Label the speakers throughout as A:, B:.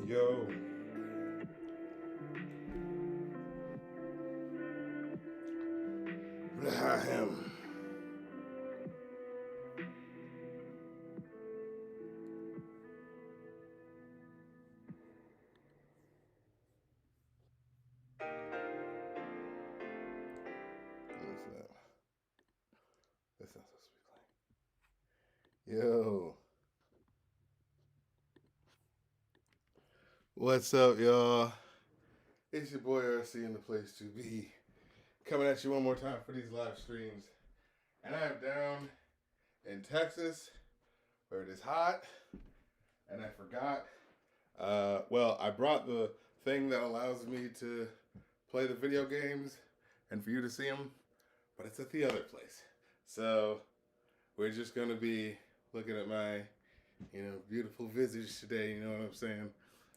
A: Yo. Him. What's that? That's not supposed to be playing. Yo. What's up, y'all? It's your boy RC in the place to be. Coming at you one more time for these live streams. And I am down in Texas where it is hot. And I forgot. I brought the thing that allows me to play the video games and for you to see them, but it's at the other place. So we're just gonna be looking at my, beautiful visage today. You know what I'm saying?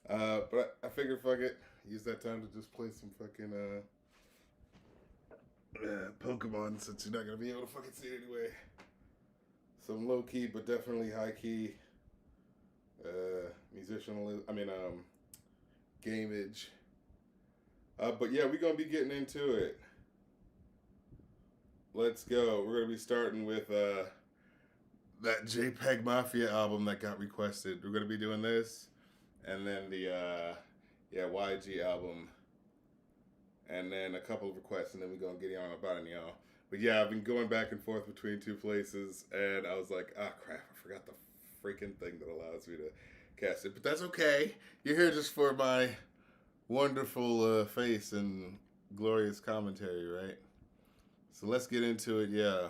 A: But I figured, fuck it, use that time to just play some fucking Pokemon, since you're not gonna be able to fucking see it anyway. Some low key, but definitely high key gameage. But yeah, we're gonna be getting into it. Let's go. We're gonna be starting with that JPEGMafia album that got requested. We're gonna be doing this, and then the YG album, and then a couple of requests, and then we're gonna get on about it, y'all. But yeah, I've been going back and forth between two places, and I was like, ah, crap, I forgot the freaking thing that allows me to cast it. But that's okay. You're here just for my wonderful face and glorious commentary, right? So let's get into it, yeah.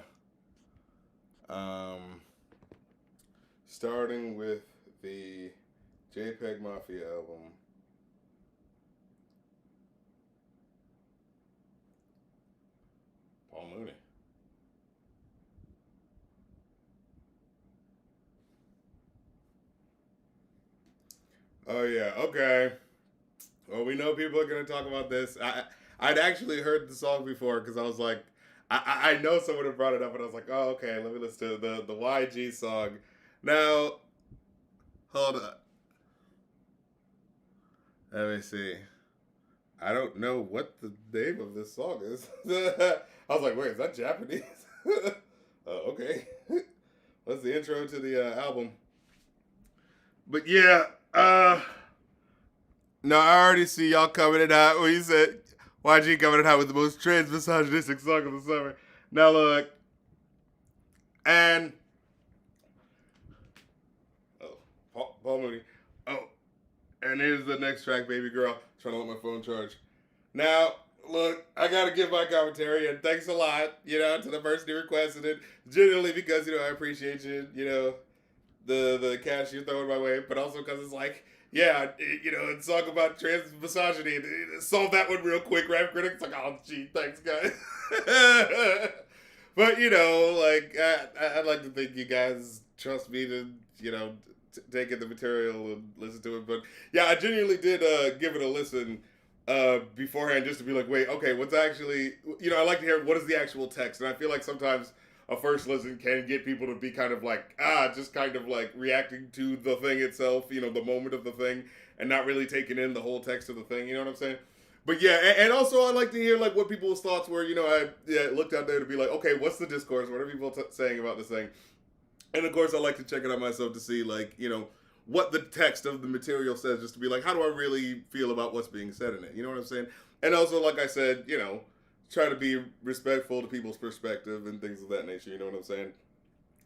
A: Starting with the JPEGMafia album. Paul Mooney. Oh yeah, okay. Well, we know people are gonna talk about this. I'd actually heard the song before because I was like, I know someone had brought it up, and I was like, oh okay, let me listen to the YG song. Now, hold on. Let me see. I don't know what the name of this song is. I was like, wait, is that Japanese? Okay. What's the intro to the album? But yeah, no, I already see y'all coming in hot when you said YG coming in hot with the most trans misogynistic song of the summer. Now look, and Paul Mooney. Oh, and here's the next track, Baby Girl. Trying to let my phone charge. Now, look, I gotta give my commentary, and thanks a lot, to the person who requested it. Genuinely because, I appreciate you, the cash you're throwing my way, but also because it's like, yeah, it's talk about trans misogyny. Solve that one real quick, rap critics. Like, oh, gee, thanks, guys. But, I'd like to think you guys trust me to, take in the material and listen to it. But, yeah, I genuinely did give it a listen beforehand just to be like, wait, okay, what's actually, I like to hear what is the actual text. And I feel like sometimes a first listen can get people to be kind of like, just kind of like reacting to the thing itself, the moment of the thing, and not really taking in the whole text of the thing, you know what I'm saying? But yeah, and also I like to hear like what people's thoughts were, I looked out there to be like, okay, what's the discourse? What are people saying about this thing? And of course I like to check it out myself to see like, what the text of the material says, just to be like, how do I really feel about what's being said in it? You know what I'm saying? And also, like I said, try to be respectful to people's perspective and things of that nature. You know what I'm saying?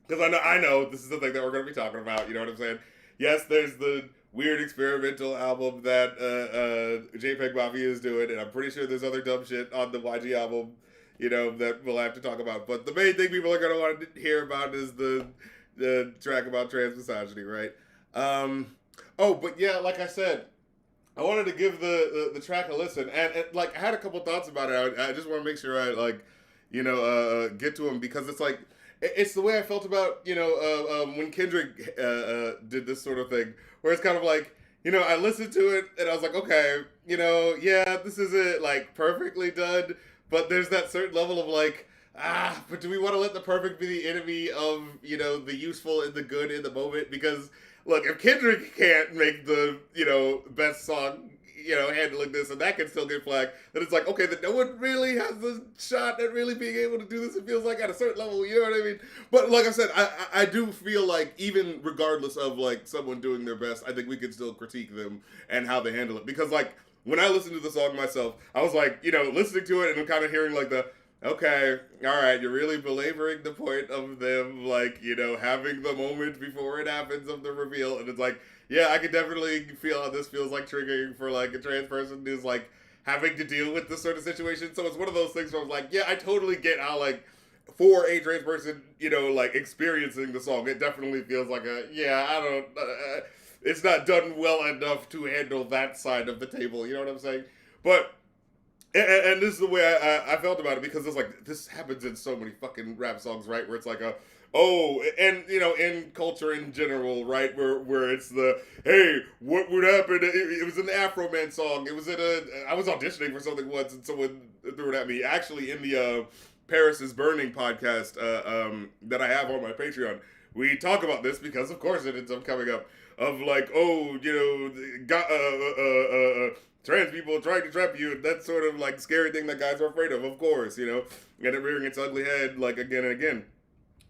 A: Because I know this is the thing that we're going to be talking about. You know what I'm saying? Yes, there's the weird experimental album that JPEGMafia is doing, and I'm pretty sure there's other dumb shit on the YG album, that we'll have to talk about. But the main thing people are going to want to hear about is the track about trans misogyny, right? But yeah, like I said, I wanted to give the track a listen, and like I had a couple thoughts about it. I just want to make sure I get to them, because it's like it's the way I felt about when Kendrick did this sort of thing, where it's kind of like I listened to it and I was like, okay, yeah, this isn't like perfectly done, but there's that certain level of like but do we want to let the perfect be the enemy of, the useful and the good in the moment? Because, look, if Kendrick can't make the, best song, handling this, and that can still get flagged, then it's like, okay, then no one really has the shot at really being able to do this, it feels like, at a certain level, you know what I mean? But like I said, I do feel like, even regardless of, like, someone doing their best, I think we can still critique them and how they handle it. Because, like, when I listened to the song myself, I was like, listening to it and I'm kind of hearing, like, okay, all right, you're really belaboring the point of them, like, having the moment before it happens of the reveal. And it's like, yeah, I can definitely feel how this feels like triggering for, like, a trans person who's, like, having to deal with this sort of situation. So it's one of those things where I'm like, yeah, I totally get how, like, for a trans person, like, experiencing the song, it definitely feels like I don't, it's not done well enough to handle that side of the table, you know what I'm saying? But, and this is the way I felt about it, because it's like, this happens in so many fucking rap songs, right? Where it's like and in culture in general, right? Where it's hey, what would happen? It was in the Afro Man song. It was I was auditioning for something once, and someone threw it at me. Actually, in the Paris is Burning podcast that I have on my Patreon, we talk about this because, of course, it ends up coming up. Of like, trans people trying to trap you, and that sort of like scary thing that guys are afraid of course, and it rearing its ugly head like again and again.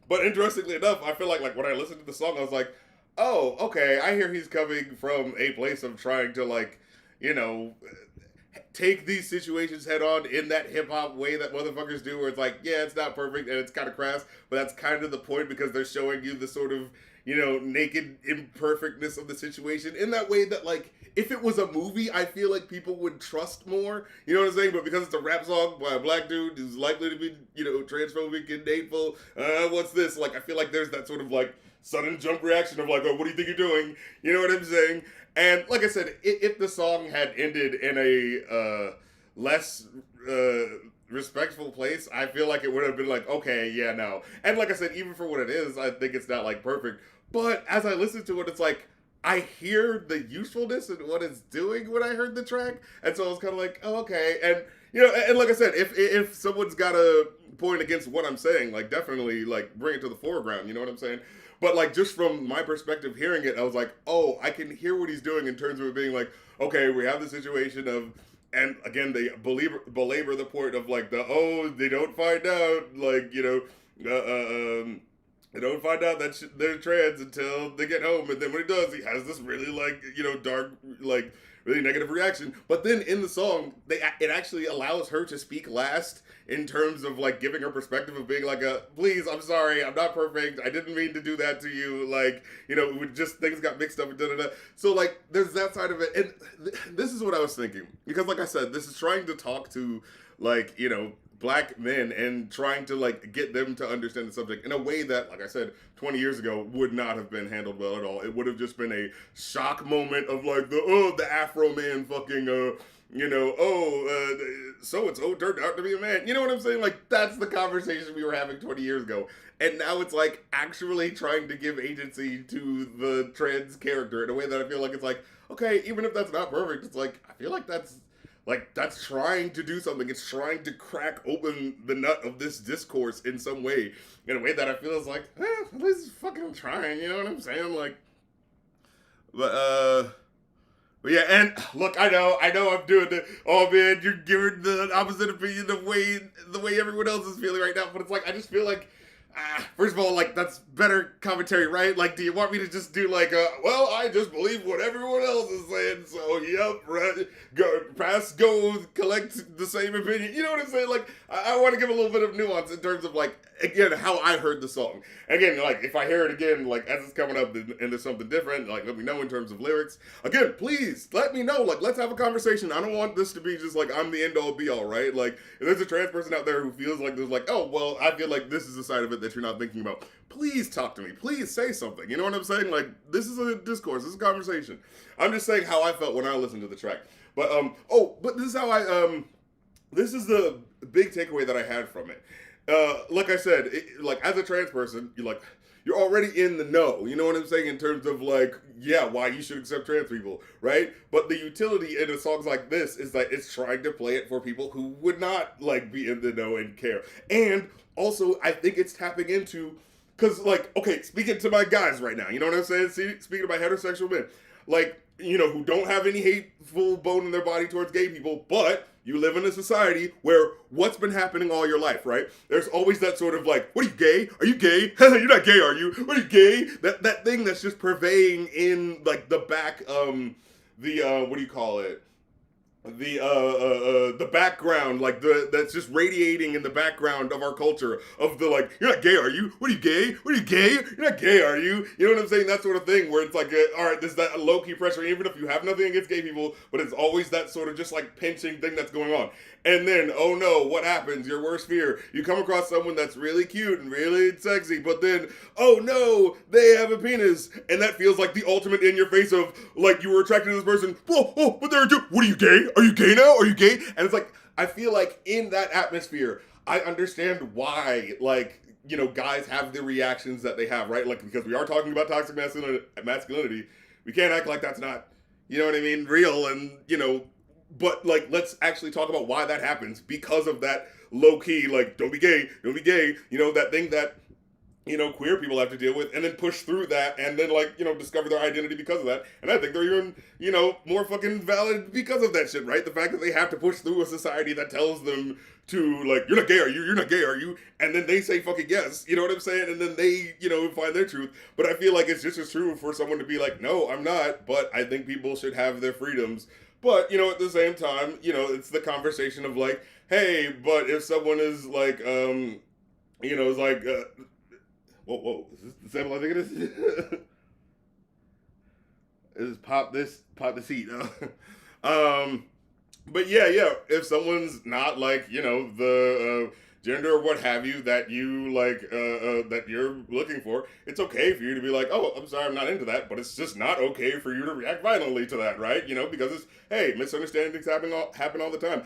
A: But interestingly enough, I feel like when I listened to the song, I was like, oh, okay, I hear he's coming from a place of trying to like, take these situations head on in that hip hop way that motherfuckers do, where it's like, yeah, it's not perfect and it's kind of crass, but that's kind of the point, because they're showing you the sort of, naked imperfectness of the situation in that way that, like, if it was a movie, I feel like people would trust more, you know what I'm saying? But because it's a rap song by a black dude who's likely to be, transphobic and hateful, what's this? Like, I feel like there's that sort of, like, sudden jump reaction of, like, oh, what do you think you're doing? You know what I'm saying? And, like I said, if the song had ended in a less respectful place, I feel like it would have been like, okay, yeah, no. And like I said, even for what it is, I think it's not, like, perfect. But as I listen to it, it's like, I hear the usefulness and what it's doing when I heard the track, and so I was kind of like, oh, okay. And and like I said, if someone's got a point against what I'm saying, like, definitely, like, bring it to the foreground. You know what I'm saying? But like, just from my perspective, hearing it, I was like, oh, I can hear what he's doing in terms of it being like, okay, we have the situation of, and again, they belabor the point of like they don't find out, like, they don't find out that they're trans until they get home, and then when he does, he has this really, like, dark, like, really negative reaction. But then in the song, it actually allows her to speak last, in terms of, like, giving her perspective of being like, please, I'm sorry, I'm not perfect, I didn't mean to do that to you, like, things got mixed up and da-da-da. So, like, there's that side of it, and this is what I was thinking, because, like I said, this is trying to talk to, like, black men and trying to, like, get them to understand the subject in a way that, like I said, 20 years ago would not have been handled well at all. It would have just been a shock moment of, like, the Afro man fucking, so-and-so turned out to be a man. You know what I'm saying? Like, that's the conversation we were having 20 years ago. And now it's, like, actually trying to give agency to the trans character in a way that I feel like it's like, okay, even if that's not perfect, it's like, I feel like that's trying to do something. It's trying to crack open the nut of this discourse in some way. In a way that I feel is like, at least fucking trying, you know what I'm saying? Like, but yeah, and look, I know I'm doing the, oh man, you're giving the opposite opinion of the way everyone else is feeling right now, but it's like, I just feel like, first of all, like, that's better commentary, right? Like, do you want me to just do like, well, I just believe what everyone else is saying, so yep, right, go collect the same opinion. You know what I'm saying? Like, I want to give a little bit of nuance in terms of, like, again, how I heard the song. Again, like, if I hear it again, like, as it's coming up and there's something different, like, let me know in terms of lyrics. Again, please, let me know. Like, let's have a conversation. I don't want this to be just, like, I'm the end-all, be-all, right? Like, if there's a trans person out there who feels like there's, like, oh, well, I feel like this is the side of it that you're not thinking about. Please talk to me. Please say something. You know what I'm saying? Like, this is a discourse. This is a conversation. I'm just saying how I felt when I listened to the track. But, but this is how this is the big takeaway that I had from it. like I said, like as a trans person, you're already in the know. You know what I'm saying in terms of like, yeah, why you should accept trans people, right? But the utility in a songs like this is that it's trying to play it for people who would not like be in the know and care. And also, I think it's tapping into because like, okay, speaking to my guys right now, you know what I'm saying? Speaking to my heterosexual men, like who don't have any hateful bone in their body towards gay people, but you live in a society where what's been happening all your life, right? There's always that sort of like, what are you gay? Are you gay? You're not gay, are you? What are you gay? That thing that's just purveying in like the back, the what do you call it? The background, like that's just radiating in the background of our culture of the like, you're not gay, are you? What are you gay? What are you gay? You're not gay, are you? You know what I'm saying? That sort of thing where it's like, all right, there's that low key pressure, even if you have nothing against gay people, but it's always that sort of just like pinching thing that's going on. And then, oh no, what happens? Your worst fear. You come across someone that's really cute and really sexy, but then, oh no, they have a penis. And that feels like the ultimate in your face of, like, you were attracted to this person. Oh, but they're a dude. What are you gay? Are you gay now? Are you gay? And it's like, I feel like in that atmosphere, I understand why, like, guys have the reactions that they have, right? Like, because we are talking about toxic masculinity. We can't act like that's not, you know what I mean, real and, but like let's actually talk about why that happens because of that low key like don't be gay, that thing that queer people have to deal with and then push through that and then like discover their identity because of that. And I think they're even more fucking valid because of that shit, right? The fact that they have to push through a society that tells them to like, you're not gay, are you? You're not gay, are you? And then they say fucking yes, you know what I'm saying? And then they find their truth. But I feel like it's just as true for someone to be like, no, I'm not, but I think people should have their freedoms. But, at the same time, it's the conversation of like, hey, but if someone is like, is like, whoa, is this the sample I think it is? Is pop the seat. But yeah, if someone's not like, the gender or what have you that you like that you're looking for, it's okay for you to be like, oh, I'm sorry, I'm not into that, but it's just not okay for you to react violently to that, right? Because it's, hey, misunderstandings happen all the time.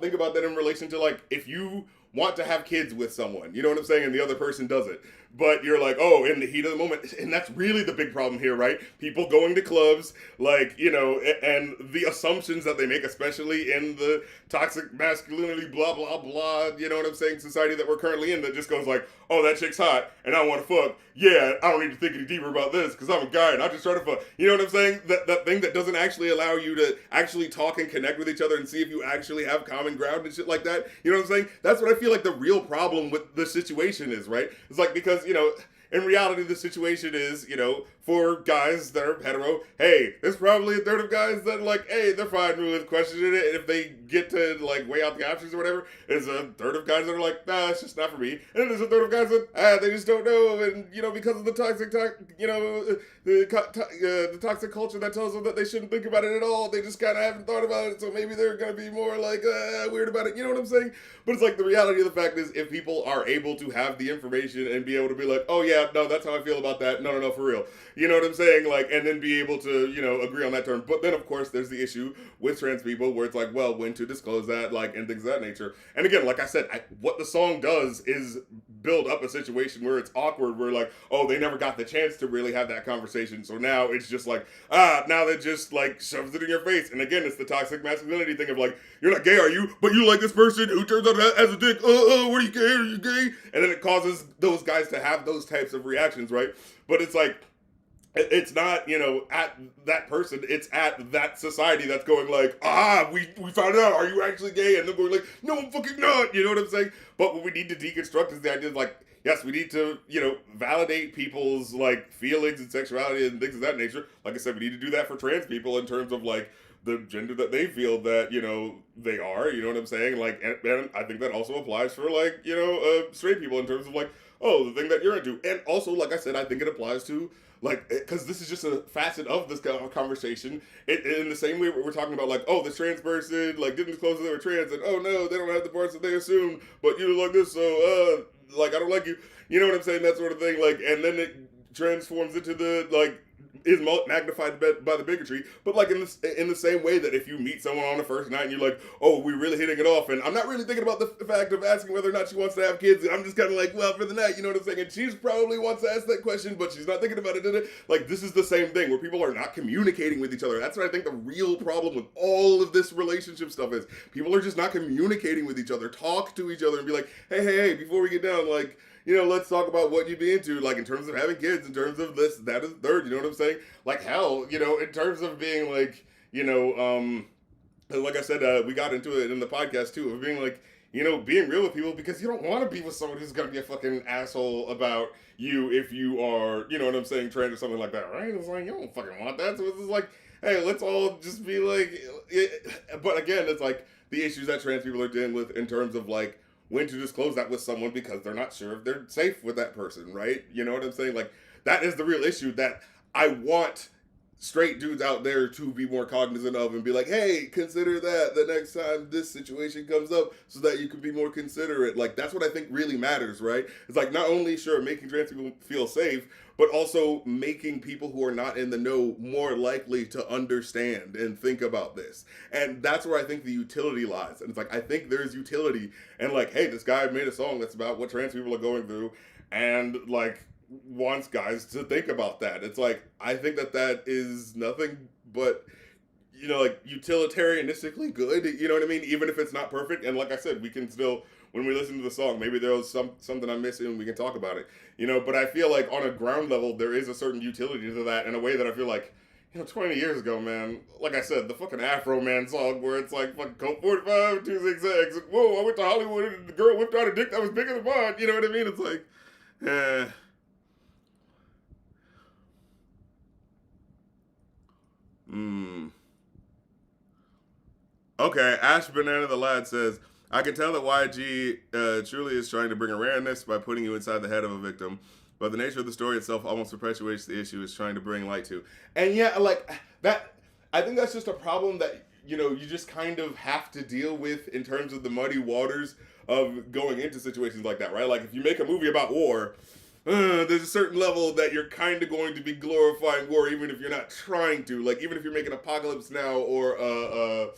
A: Think about that in relation to like if you want to have kids with someone, you know what I'm saying, and the other person doesn't. But you're like, oh, in the heat of the moment. And that's really the big problem here, right? People going to clubs, like, and the assumptions that they make, especially in the toxic masculinity, blah, blah, blah, you know what I'm saying, society that we're currently in that just goes like, oh, that chick's hot and I want to fuck. Yeah, I don't need to think any deeper about this because I'm a guy and I just try to fuck. You know what I'm saying? That thing that doesn't actually allow you to actually talk and connect with each other and see if you actually have common ground and shit like that. You know what I'm saying? That's what I feel like the real problem with the situation is, right? It's like because, in reality, the situation is, for guys that are hetero, hey, there's probably a third of guys that like, hey, they're fine with questioning it. And if they get to like weigh out the options or whatever, there's a third of guys that are like, nah, it's just not for me. And then there's a third of guys that they just don't know, and because of the the toxic culture that tells them that they shouldn't think about it at all. They just kind of haven't thought about it, so maybe they're gonna be more like weird about it. You know what I'm saying? But it's like the reality of the fact is, if people are able to have the information and be able to be like, oh yeah, no, that's how I feel about that. No, for real. You know what I'm saying? Like, and then be able to, agree on that term. But then, of course, there's the issue with trans people where it's like, well, when to disclose that, like, and things of that nature. And again, like I said, what the song does is build up a situation where it's awkward, where like, oh, they never got the chance to really have that conversation. So now it's just like, now they just like shoves it in your face. And again, it's the toxic masculinity thing of like, you're not gay, are you? But you like this person who turns out as a dick. What are you gay? Are you gay? And then it causes those guys to have those types of reactions, right? But it's like, it's not, at that person, it's at that society that's going like, we found out, are you actually gay? And they're going like, no, I'm fucking not, you know what I'm saying? But what we need to deconstruct is the idea of like, yes, we need to, validate people's like feelings and sexuality and things of that nature. Like I said, we need to do that for trans people in terms of like the gender that they feel that, they are, you know what I'm saying? Like, and I think that also applies for like, straight people in terms of like, oh, the thing that you're into. And also, like I said, I think it applies to like, because this is just a facet of this conversation. In the same way we're talking about like, oh, this trans person like didn't disclose that they were trans, and oh no, they don't have the parts that they assumed, but you look like this, so like I don't like you. You know what I'm saying? That sort of thing. Like, and then it transforms into the like is magnified by the bigotry. But like in the same way that if you meet someone on the first night and you're like, oh, we're really hitting it off, and I'm not really thinking about the fact of asking whether or not she wants to have kids, and I'm just kind of like, well, for the night, you know what I'm saying? And she's probably wants to ask that question, but she's not thinking about it. Like, this is the same thing where people are not communicating with each other. That's what I think the real problem with all of this relationship stuff is. People are just not communicating with each other. Talk to each other and be like, hey, before we get down, like, you know, let's talk about what you'd be into, like, in terms of having kids, in terms of this, that, and third, you know what I'm saying? Like, hell, you know, in terms of being, like, you know, like I said, we got into it in the podcast, too, of being, like, you know, being real with people, because you don't want to be with someone who's going to be a fucking asshole about you if you are, you know what I'm saying, trained or something like that, right? It's like, you don't fucking want that, so it's just like, hey, let's all just be like, but again, it's like the issues that trans people are dealing with in terms of, like, when to disclose that with someone because they're not sure if they're safe with that person, right? You know what I'm saying? Like, that is the real issue that I want straight dudes out there to be more cognizant of and be like, hey, consider that the next time this situation comes up so that you can be more considerate. Like, that's what I think really matters, right? It's like, not only, sure, making trans people feel safe, but also making people who are not in the know more likely to understand and think about this. And that's where I think the utility lies. And it's like, I think there's utility. And like, hey, this guy made a song that's about what trans people are going through. And like, wants guys to think about that. It's like, I think that is nothing but, you know, like utilitarianistically good, you know what I mean? Even if it's not perfect. And like I said, we can still, when we listen to the song, maybe there was something I'm missing and we can talk about it, you know? But I feel like on a ground level, there is a certain utility to that in a way that I feel like, you know, 20 years ago, man, like I said, the fucking Afro Man song where it's like, fucking Colt 45, 2 zigzags, and whoa, I went to Hollywood and the girl whipped out a dick that was bigger than mine, you know what I mean? It's like, Okay, Ash Banana the Lad says, I can tell that YG truly is trying to bring awareness by putting you inside the head of a victim, but the nature of the story itself almost perpetuates the issue it's trying to bring light to. And yeah, like, that, I think that's just a problem that, you know, you just kind of have to deal with in terms of the muddy waters of going into situations like that, right? Like, if you make a movie about war, there's a certain level that you're kind of going to be glorifying war, even if you're not trying to. Like, even if you're making Apocalypse Now or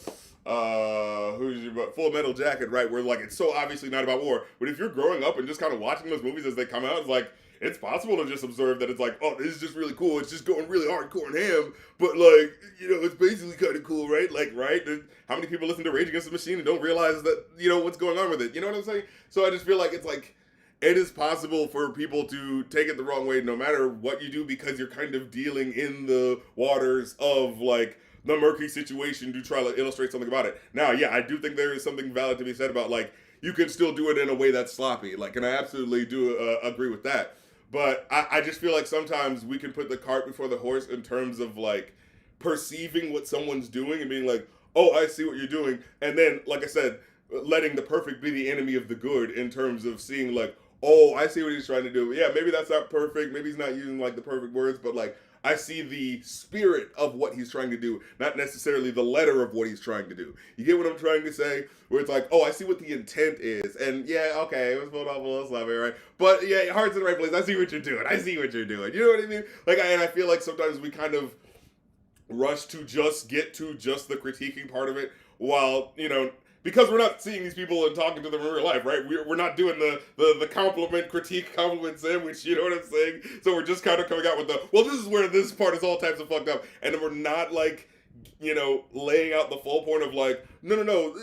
A: who's your Full Metal Jacket, right? Where like it's so obviously not about war. But if you're growing up and just kind of watching those movies as they come out, it's like it's possible to just observe that it's like, oh, this is just really cool. It's just going really hardcore and ham, but like, you know, it's basically kind of cool, right? Like, right? How many people listen to Rage Against the Machine and don't realize that, you know, what's going on with it? You know what I'm saying? So I just feel like it's like, it is possible for people to take it the wrong way no matter what you do because you're kind of dealing in the waters of like the murky situation to try to illustrate something about it. Now, yeah, I do think there is something valid to be said about like you can still do it in a way that's sloppy. Like, and I absolutely do agree with that. But I just feel like sometimes we can put the cart before the horse in terms of like perceiving what someone's doing and being like, oh, I see what you're doing. And then, like I said, letting the perfect be the enemy of the good in terms of seeing like, oh, I see what he's trying to do. Yeah, maybe that's not perfect. Maybe he's not using like the perfect words, but like I see the spirit of what he's trying to do, not necessarily the letter of what he's trying to do. You get what I'm trying to say? Where it's like, oh, I see what the intent is. And yeah, okay, it was pulled off a little sloppy, right? But yeah, heart's in the right place. I see what you're doing. I see what you're doing. You know what I mean? Like, and I feel like sometimes we kind of rush to just get to just the critiquing part of it while, you know, because we're not seeing these people and talking to them in real life, right? We're not doing the compliment, critique, compliment sandwich, you know what I'm saying? So we're just kind of coming out with the, well, this is where this part is all types of fucked up. And then we're not like, you know, laying out the full point of like, no,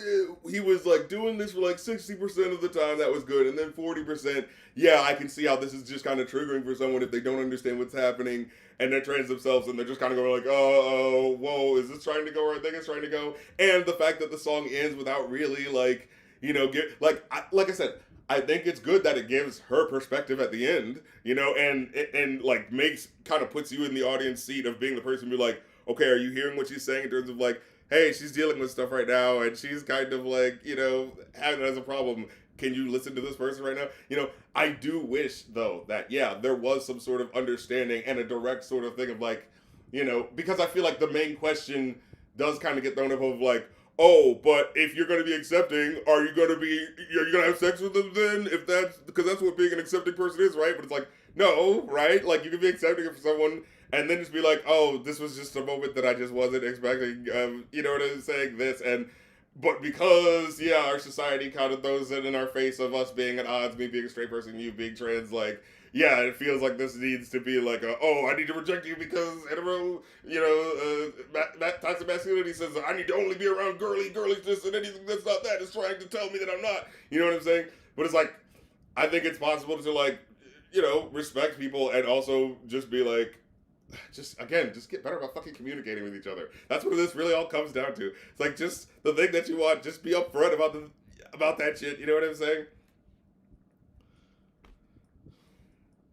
A: he was like doing this for like 60% of the time, that was good. And then 40%, yeah, I can see how this is just kind of triggering for someone if they don't understand what's happening and they're trans themselves and they're just kind of going like, oh, whoa, is this trying to go where I think it's trying to go? And the fact that the song ends without really like, you know, like I said, I think it's good that it gives her perspective at the end, you know, and like makes, kind of puts you in the audience seat of being the person who like, okay, are you hearing what she's saying in terms of like, hey, she's dealing with stuff right now and she's kind of like, you know, having it as a problem. Can you listen to this person right now? You know, I do wish, though, that, yeah, there was some sort of understanding and a direct sort of thing of, like, you know, because I feel like the main question does kind of get thrown up of, like, oh, but if you're going to be accepting, are you going to have sex with them then? If that's because that's what being an accepting person is, right? But it's like, no, right? Like you can be accepting for someone and then just be like, oh, this was just a moment that I just wasn't expecting. You know what I'm saying? This and. But because, yeah, our society kind of throws it in our face of us being at odds, me being a straight person, you being trans, like, yeah, it feels like this needs to be like oh, I need to reject you because hetero, toxic masculinity says I need to only be around girlies this and anything that's not that is trying to tell me that I'm not. You know what I'm saying? But it's like, I think it's possible to like, respect people and also just be like, just get better about fucking communicating with each other. That's what this really all comes down to. It's like just the thing that you want, just be upfront about that shit. You know what I'm saying?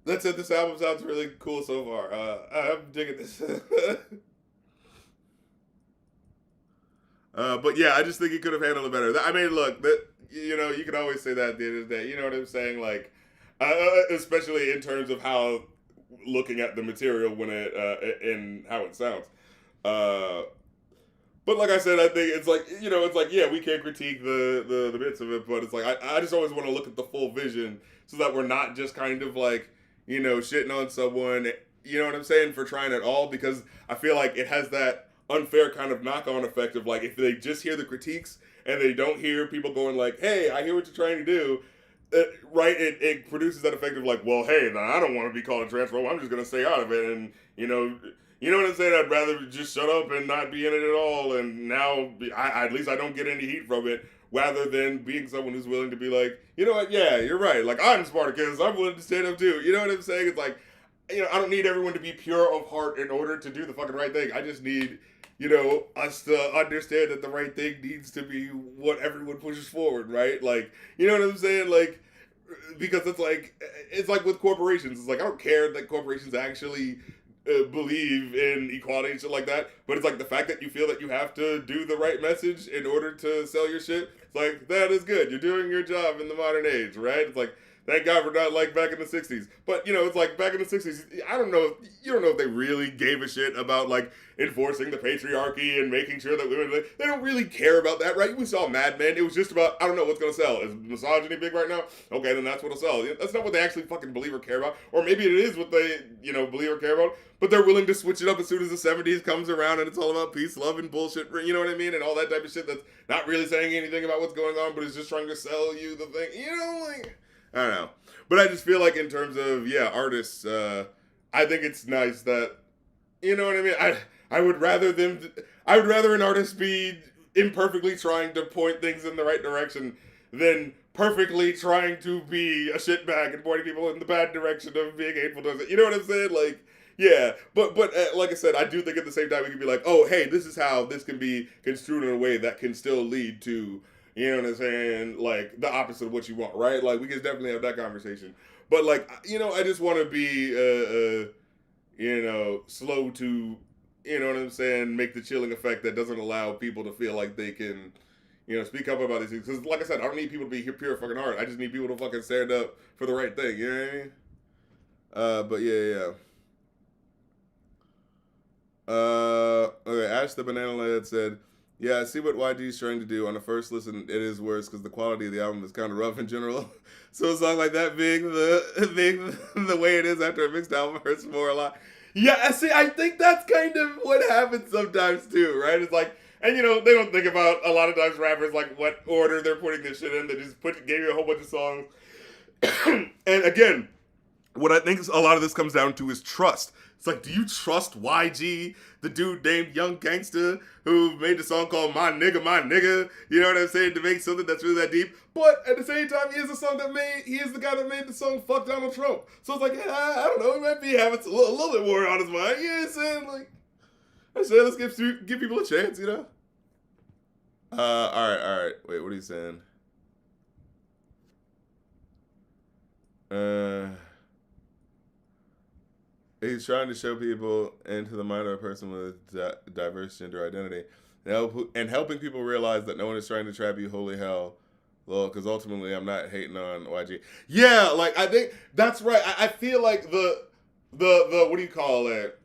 A: That's it. This album sounds really cool so far. I'm digging this. But yeah, I just think he could have handled it better. I mean, look, you can always say that at the end of the day. You know what I'm saying? Like, especially in terms of how looking at the material when and how it sounds. But like I said, I think it's like yeah, we can critique the bits of it, but it's like I just always want to look at the full vision so that we're not just kind of like shitting on someone. You know what I'm saying, for trying at all, because I feel like it has that unfair kind of knock-on effect of like if they just hear the critiques and they don't hear people going like, hey, I hear what you're trying to do. Right, it produces that effect of like, well, hey, I don't want to be called a transphobe. I'm just gonna stay out of it, and you know what I'm saying. I'd rather just shut up and not be in it at all. And now, at least I don't get any heat from it, rather than being someone who's willing to be like, you know what, yeah, you're right. Like I'm Spartacus, I'm willing to stand up too. You know what I'm saying? It's like, I don't need everyone to be pure of heart in order to do the fucking right thing. I just need us to understand that the right thing needs to be what everyone pushes forward, right? Like, you know what I'm saying? Like, because it's like with corporations. It's like, I don't care that corporations actually believe in equality and shit like that, but it's like the fact that you feel that you have to do the right message in order to sell your shit. It's like, that is good. You're doing your job in the modern age, right? It's like, thank God we're not like back in the 60s. But, it's like back in the 60s, I don't know, you don't know if they really gave a shit about, like, enforcing the patriarchy and making sure that women, they don't really care about that, right? We saw Mad Men. It was just about, I don't know what's going to sell. Is misogyny big right now? Okay, then that's what'll sell. That's not what they actually fucking believe or care about. Or maybe it is what they, believe or care about, but they're willing to switch it up as soon as the 70s comes around and it's all about peace, love, and bullshit, you know what I mean? And all that type of shit that's not really saying anything about what's going on, but is just trying to sell you the thing, like... I don't know. But I just feel like in terms of, artists, I think it's nice that, you know what I mean? I would rather an artist be imperfectly trying to point things in the right direction than perfectly trying to be a shitbag and pointing people in the bad direction of being hateful to us. You know what I'm saying? Like, yeah. But like I said, I do think at the same time we can be like, oh, hey, this is how this can be construed in a way that can still lead to, you know what I'm saying? Like, the opposite of what you want, right? Like, we can definitely have that conversation. But, like, I just want to be, slow to, you know what I'm saying, make the chilling effect that doesn't allow people to feel like they can, speak up about these things. Because, like I said, I don't need people to be pure fucking heart. I just need people to fucking stand up for the right thing, you know what I mean? But, yeah. Okay, Ash the Banana Lad said, yeah, I see what YG's trying to do. On the first listen, it is worse because the quality of the album is kind of rough in general. So a song like that being the way it is after a mixed album hurts more a lot. Yeah, see, I think that's kind of what happens sometimes too, right? It's like, and they don't think about a lot of times rappers like what order they're putting this shit in. They just gave you a whole bunch of songs. And again, what I think a lot of this comes down to is trust. It's like, do you trust YG, the dude named Young Gangsta, who made the song called My Nigga, you know what I'm saying, to make something that's really that deep? But at the same time, he is the guy that made the song Fuck Donald Trump. So it's like, I don't know, he might be having a little bit more on his mind, you know what I'm saying? Like, I said, let's give people a chance, Alright, wait, what are you saying? He's trying to show people into the mind of a person with diverse gender identity and helping people realize that no one is trying to trap you, holy hell. Well, because ultimately I'm not hating on YG. Yeah, like, I think that's right. I feel like the what do you call it?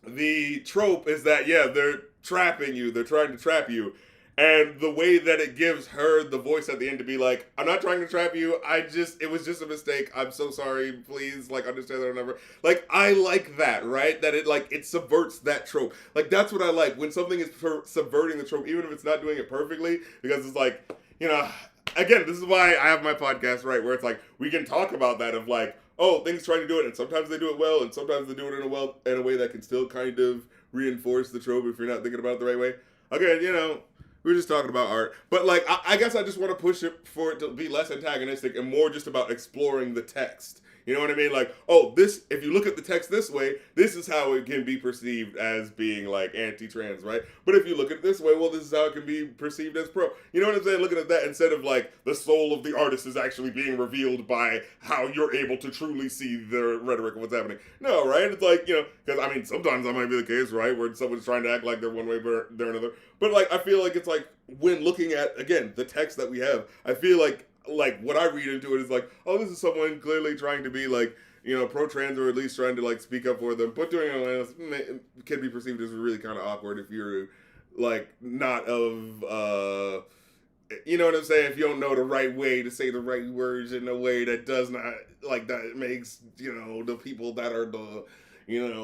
A: The trope is that, yeah, they're trapping you. They're trying to trap you. And the way that it gives her the voice at the end to be like, I'm not trying to trap you. It was just a mistake. I'm so sorry. Please, like, understand that or whatever. Like, I like that, right? That it subverts that trope. Like, that's what I like. When something is subverting the trope, even if it's not doing it perfectly, because it's like, again, this is why I have my podcast, right? Where it's like, we can talk about that of like, oh, things trying to do it, and sometimes they do it well, and sometimes they do it in a way that can still kind of reinforce the trope if you're not thinking about it the right way. Again, we're just talking about art. But, like, I guess I just want to push it for it to be less antagonistic and more just about exploring the text. You know what I mean? Like, if you look at the text this way, this is how it can be perceived as being, like, anti-trans, right? But if you look at it this way, well, this is how it can be perceived as pro. You know what I'm saying? Looking at that instead of, like, the soul of the artist is actually being revealed by how you're able to truly see the rhetoric of what's happening. No, right? It's like, because, I mean, sometimes that might be the case, right? Where someone's trying to act like they're one way, but they're another. But, like, I feel like it's like, when looking at, again, the text that we have, I feel like what I read into it is like, oh, this is someone clearly trying to be like, pro-trans, or at least trying to like speak up for them, but doing it can be perceived as really kind of awkward if you're like not of, you know what I'm saying? If you don't know the right way to say the right words in a way that does not, like, that makes, the people that are the,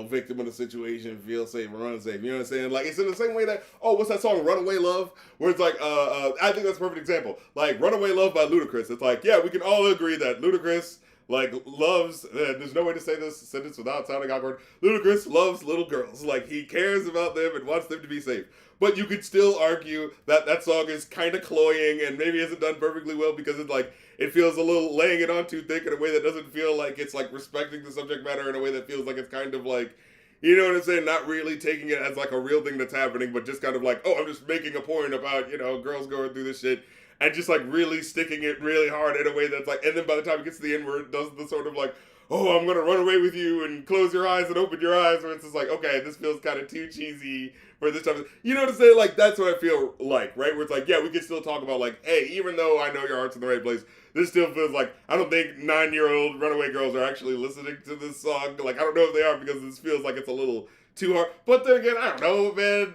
A: victim of the situation feel safe or unsafe. You know what I'm saying? Like, it's in the same way that, what's that song, Runaway Love? Where it's like, I think that's a perfect example. Like, Runaway Love by Ludacris. It's like, yeah, we can all agree that Ludacris, like, loves, there's no way to say this sentence without sounding awkward. Ludacris loves little girls. Like, he cares about them and wants them to be safe. But you could still argue that that song is kind of cloying and maybe isn't done perfectly well because it's like, it feels a little laying it on too thick in a way that doesn't feel like it's like respecting the subject matter in a way that feels like it's kind of like, you know what I'm saying? Not really taking it as like a real thing that's happening, but just kind of like, I'm just making a point about, girls going through this shit. And just like really sticking it really hard in a way that's like, and then by the time it gets to the end where it does the sort of like, I'm going to run away with you and close your eyes and open your eyes, where it's just like, okay, this feels kind of too cheesy for this type of, you know what I'm saying? Like, that's what I feel like, right? Where it's like, yeah, we can still talk about like, hey, even though I know your heart's in the right place, this still feels like, I don't think 9-year-old runaway girls are actually listening to this song. Like, I don't know if they are because this feels like it's a little too hard. But then again, I don't know, man,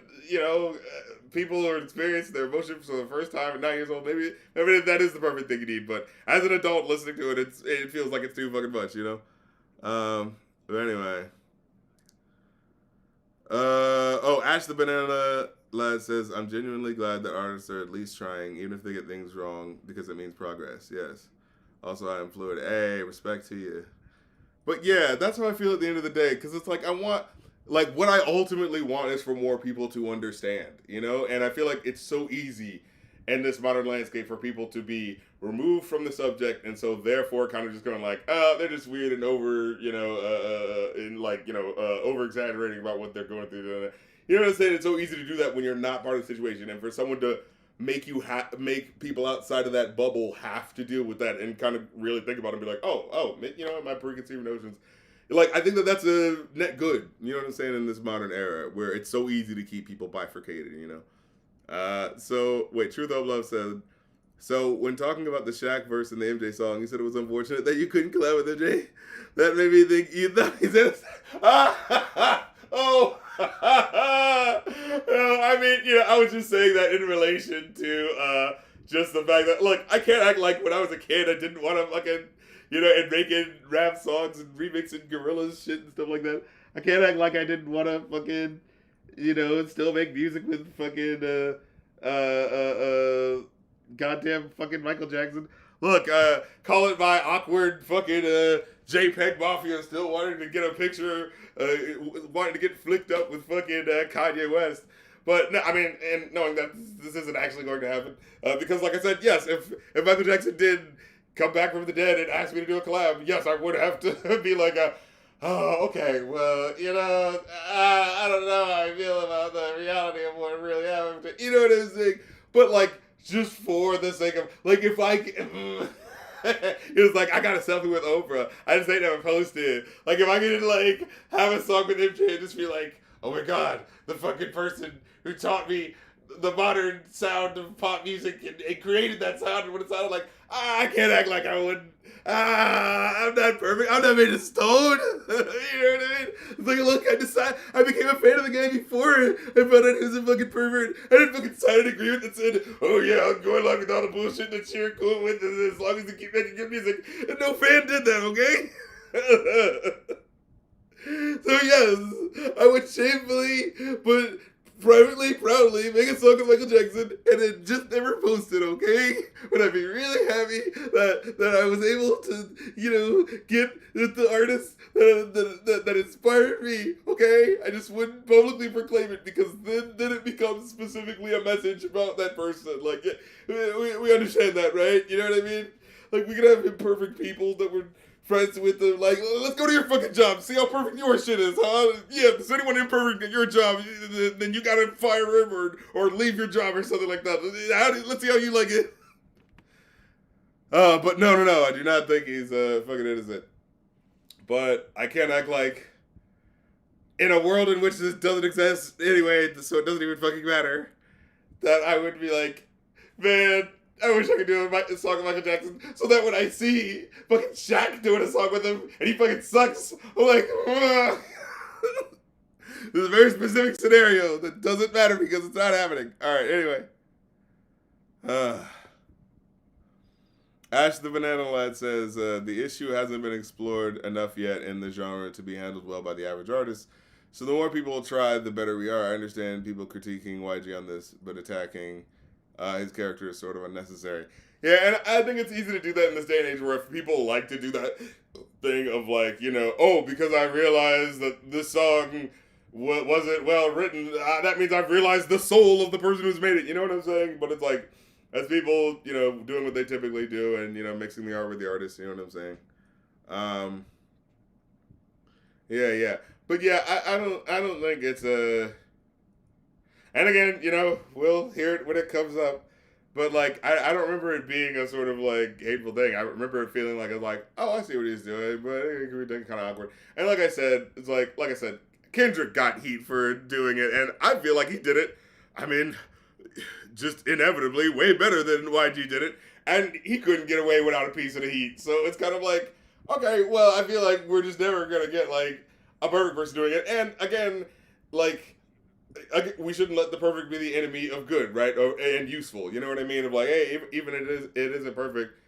A: people are experiencing their emotions for the first time at 9 years old. Maybe that is the perfect thing you need. But as an adult listening to it, it feels like it's too fucking much, But anyway. Ash the Banana Lad says, I'm genuinely glad that artists are at least trying, even if they get things wrong, because it means progress. Yes. Also, I am fluid. Hey, respect to you. But yeah, that's how I feel at the end of the day, because it's like, what I ultimately want is for more people to understand, And I feel like it's so easy in this modern landscape for people to be removed from the subject, and so therefore kind of just going like, they're just weird and over, over exaggerating about what they're going through. You know what I'm saying? It's so easy to do that when you're not part of the situation, and for someone to make make people outside of that bubble have to deal with that and kind of really think about it and be like, my preconceived notions. Like, I think that's a net good, you know what I'm saying, in this modern era where it's so easy to keep people bifurcated, So, wait, Truth Hope Love said, so when talking about the Shaq verse in the MJ song, you said it was unfortunate that you couldn't collab with MJ? That made me think you thought he said, I mean, I was just saying that in relation to just the fact that, look, I can't act like when I was a kid I didn't want to fucking, and making rap songs and remixing Gorillaz shit and stuff like that. I can't act like I didn't want to fucking, still make music with fucking, goddamn fucking Michael Jackson. Look, call it my awkward fucking JPEGMafia still wanting to get a picture, wanting to get flicked up with fucking Kanye West. But no, I mean, and knowing that this isn't actually going to happen, because like I said, yes, if Michael Jackson did come back from the dead and ask me to do a collab, yes, I would have to be like, okay, well, I don't know how I feel about the reality of what really happened. You know what I'm saying? But like, just for the sake of, like, if I, it was like, I got a selfie with Oprah. I just ain't never posted. Like, if I could, like, have a song with MJ and just be like, oh my God, the fucking person who taught me the modern sound of pop music and created that sound and what it sounded like, I can't act like I wouldn't. I'm not perfect. I'm not made of stone. You know what I mean? It's like, look, I became a fan of the guy before I found out he was a fucking pervert. I didn't fucking sign an agreement that said, oh yeah, I'll go along with all the bullshit that you're cool with as long as you keep making good music. And no fan did that, okay? So yes, I would shamefully but privately, proudly make a song of Michael Jackson and then just never post it, okay? But I'd be really happy that I was able to, get the artist that inspired me, okay? I just wouldn't publicly proclaim it because then it becomes specifically a message about that person. Like, we understand that, right? You know what I mean? Like, we could have imperfect people that were friends with them, like, let's go to your fucking job, see how perfect your shit is, huh? Yeah, if there's anyone imperfect at your job, then you gotta fire him or leave your job or something like that. Let's see how you like it. But no, I do not think he's fucking innocent. But I can't act like, in a world in which this doesn't exist anyway, so it doesn't even fucking matter, that I would be like, man, I wish I could do a song with Michael Jackson so that when I see fucking Shaq doing a song with him and he fucking sucks, I'm like, ugh. This is a very specific scenario that doesn't matter because it's not happening. Alright, anyway. Ash the Banana Lad says, the issue hasn't been explored enough yet in the genre to be handled well by the average artist. So the more people try, the better we are. I understand people critiquing YG on this, but attacking his character is sort of unnecessary. Yeah, and I think it's easy to do that in this day and age where if people like to do that thing of like, oh, because I realized that this song wasn't well written, that means I've realized the soul of the person who's made it. You know what I'm saying? But it's like, as people, doing what they typically do and, mixing the art with the artist, you know what I'm saying? Yeah. But yeah, I don't think it's a... And again, we'll hear it when it comes up. But like, I don't remember it being a sort of like hateful thing. I remember it feeling like I was like, oh, I see what he's doing, but it could be kind of awkward. And like I said, it's like I said, Kendrick got heat for doing it, and I feel like he did it. I mean, just inevitably way better than YG did it, and he couldn't get away without a piece of the heat. So it's kind of like, okay, well, I feel like we're just never gonna get like a perfect person doing it. And again, like, we shouldn't let the perfect be the enemy of good, right? And useful. You know what I mean? Of like, hey, even it isn't perfect,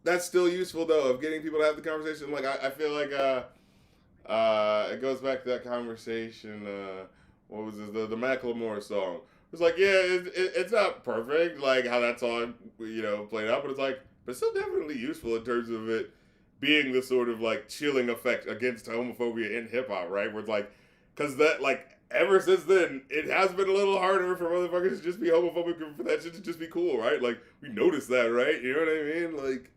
A: that's still useful though. Of getting people to have the conversation. Like I feel like it goes back to that conversation. What was this? The Macklemore song. It's like, yeah, it's not perfect, like how that song played out, but but it's still definitely useful in terms of it being the sort of like chilling effect against homophobia in hip hop, right? Where it's like, because that like. Ever since then, it has been a little harder for motherfuckers to just be homophobic and for that shit to just be cool, right? Like, we noticed that, right? You know what I mean? Like,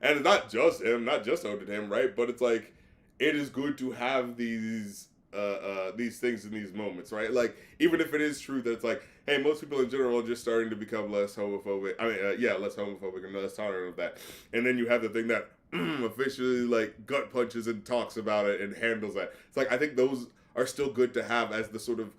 A: and it's not just him, not just owed to him, right? But it's like, it is good to have these things in these moments, right? Like, even if it is true that it's like, hey, most people in general are just starting to become less homophobic. I mean, less homophobic and less tolerant of that. And then you have the thing that officially, like, gut punches and talks about it and handles that. It's like, I think those are still good to have as the sort of,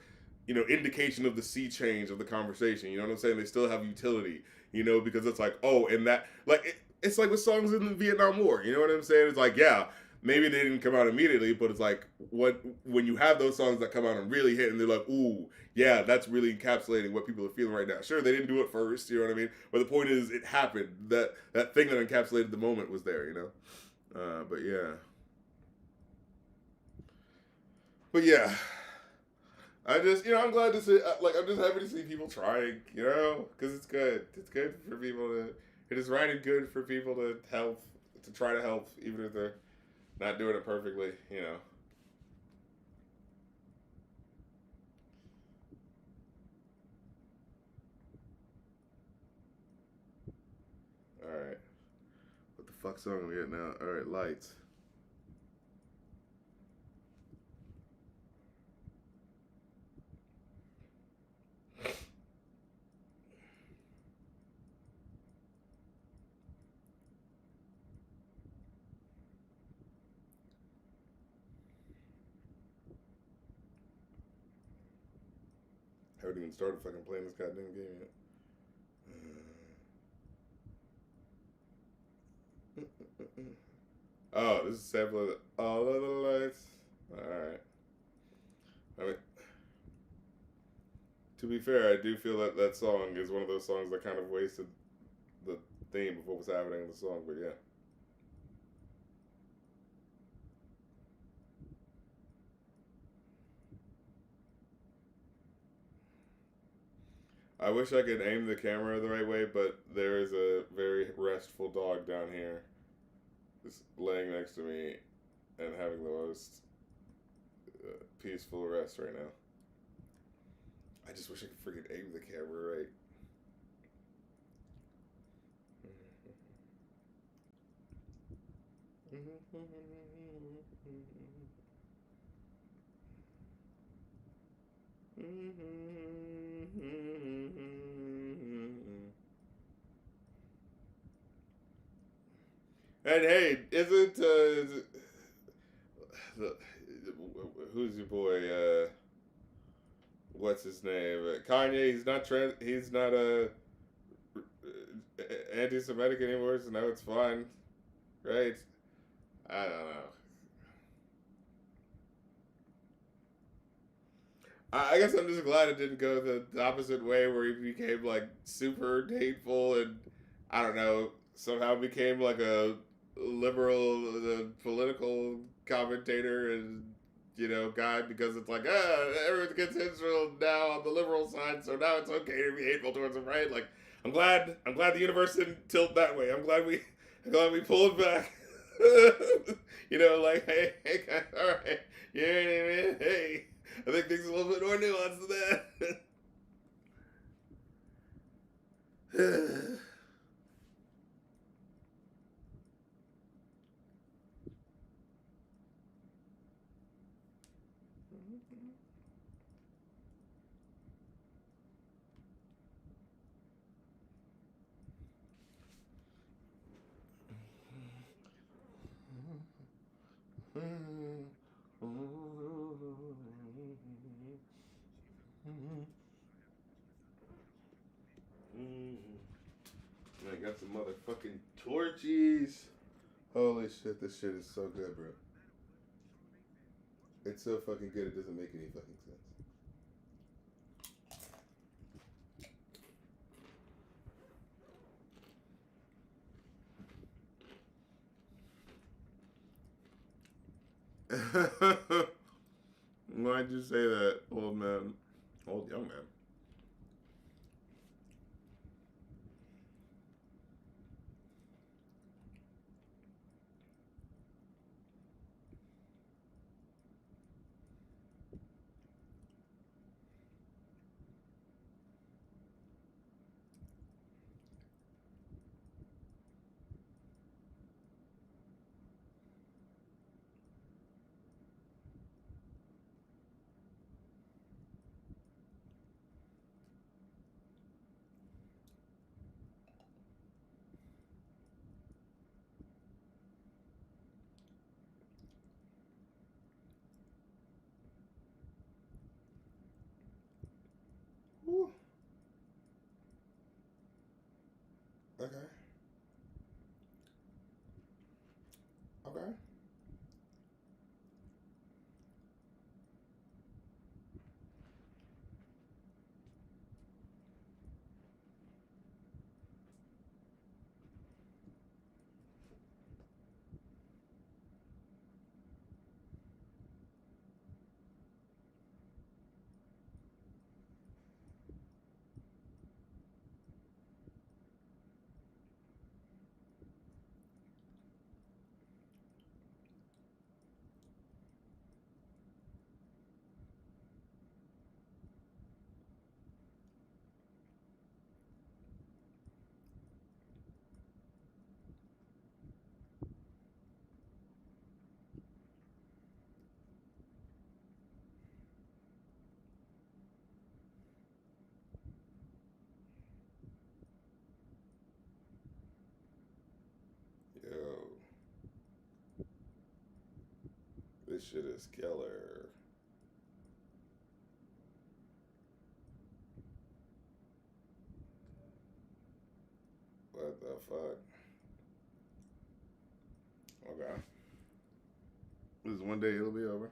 A: indication of the sea change of the conversation. You know what I'm saying? They still have utility, because it's like, oh, and that, like, it's like with songs in the Vietnam War. You know what I'm saying? It's like, yeah, maybe they didn't come out immediately, but it's like, when you have those songs that come out and really hit and they're like, ooh, yeah, that's really encapsulating what people are feeling right now. Sure, they didn't do it first, you know what I mean? But the point is, it happened. That thing that encapsulated the moment was there, But yeah. But yeah, I just, I'm glad to see, I'm just happy to see people trying, because it's good. It's good for people it is right and good for people to try to help, even if they're not doing it perfectly, Alright. What the fuck song are we at now? Alright, Lights. I haven't even started fucking playing this goddamn game yet. Oh, this is a sample of all of the lights. Alright. To be fair, I do feel that that song is one of those songs that kind of wasted the theme of what was happening in the song. But yeah, I wish I could aim the camera the right way, but there is a very restful dog down here, just laying next to me and having the most peaceful rest right now. I just wish I could freaking aim the camera right. And hey, the, who's your boy? What's his name? Kanye. He's not anti-Semitic anymore, so now it's fine, right? I don't know. I guess I'm just glad it didn't go the opposite way, where he became like super hateful and I don't know, somehow became like a liberal political commentator and guy, because it's like everyone gets Israel now on the liberal side, so now it's okay to be hateful towards them, right? Like I'm glad the universe didn't tilt that way. I'm glad we pulled back. Like hey, all right, yeah, man, hey. I think things are a little bit more nuanced than that. I got some motherfucking torchies. Holy shit, this shit is so good, bro. It's so fucking good, it doesn't make any fucking sense. Why'd you say that, old man? Old young man. Whew. Okay. Okay. Yo, this shit is killer. What the fuck? Okay. This is one day it'll be over.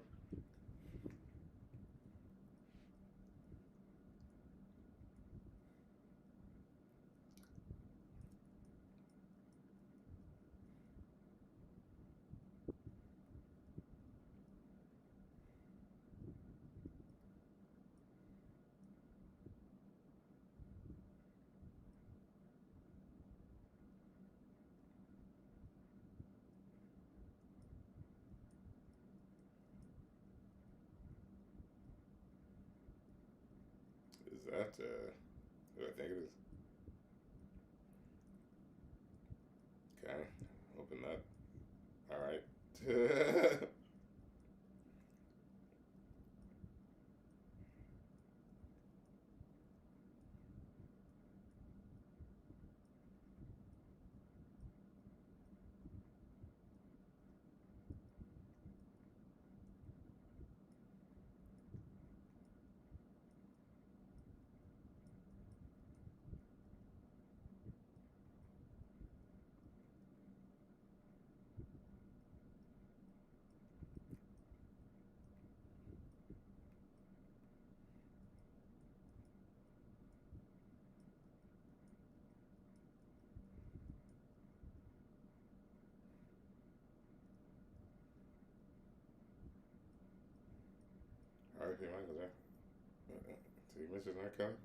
A: that? Who I think it is. Okay, open that. All right. All right, Michael there. So you mentioned narcotic.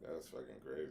A: That's fucking crazy.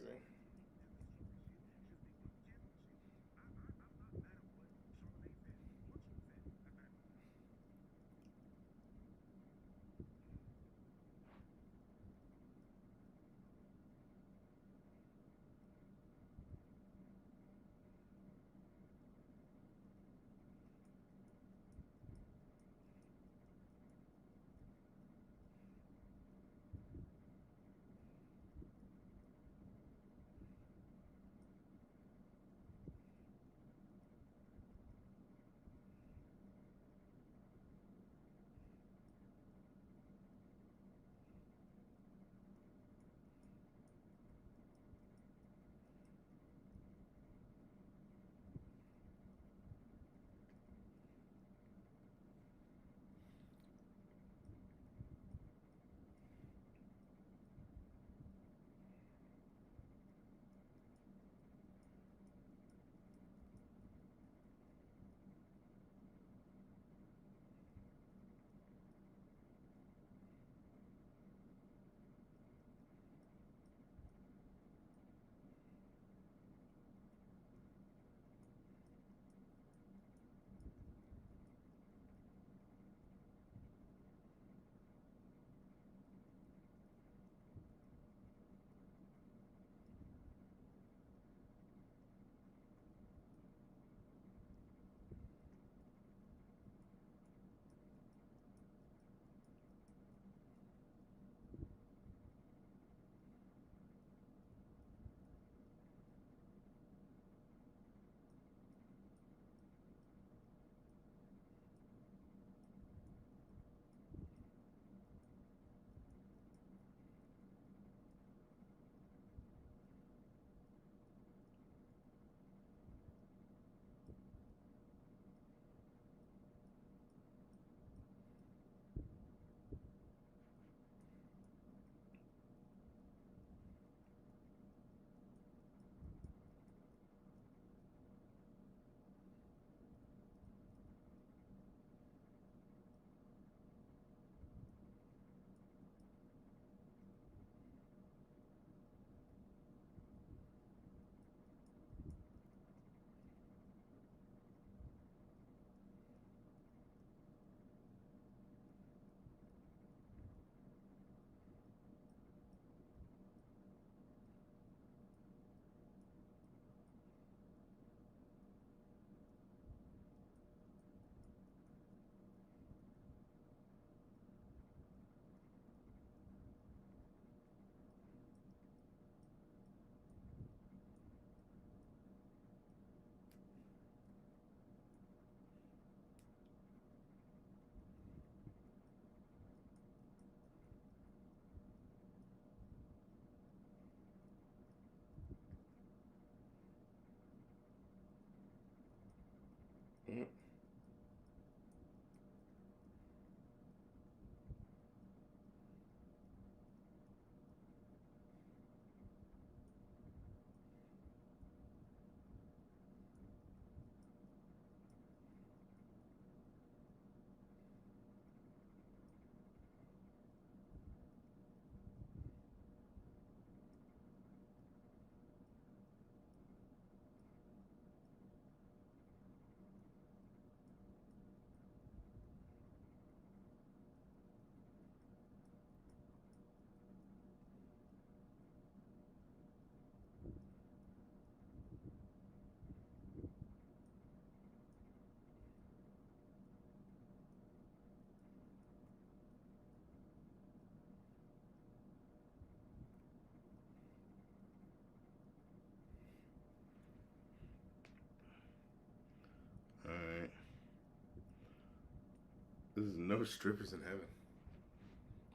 A: There's no strippers in heaven.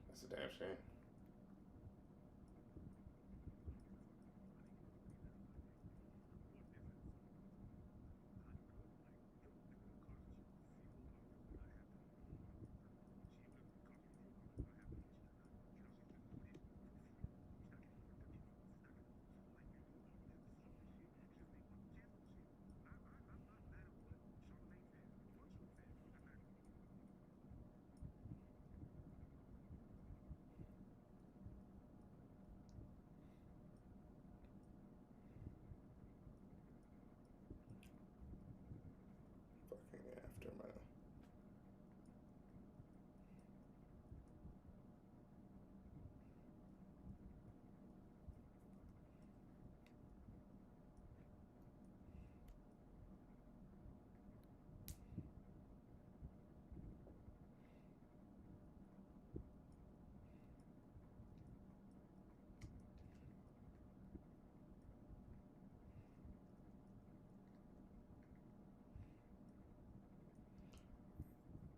A: That's a damn shame. Fucking aftermath.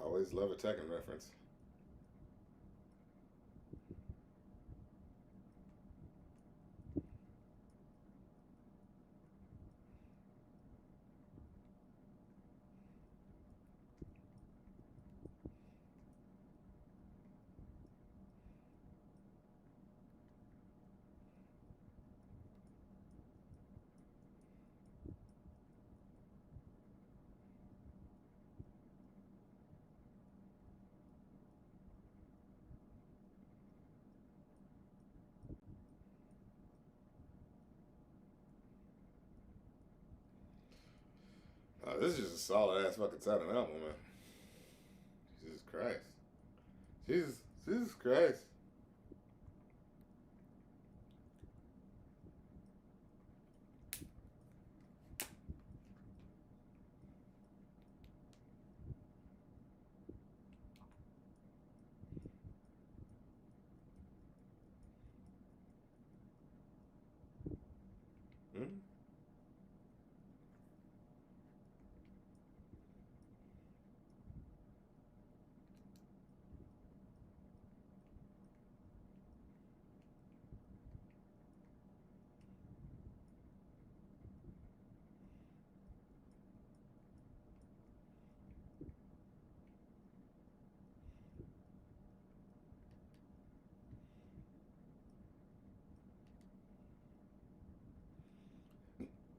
A: Always love a Tekken reference. This is just a solid ass fucking sounding album, man. Jesus Christ. Jesus Christ. Hmm?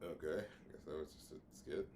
A: Okay, I guess that was just a skit.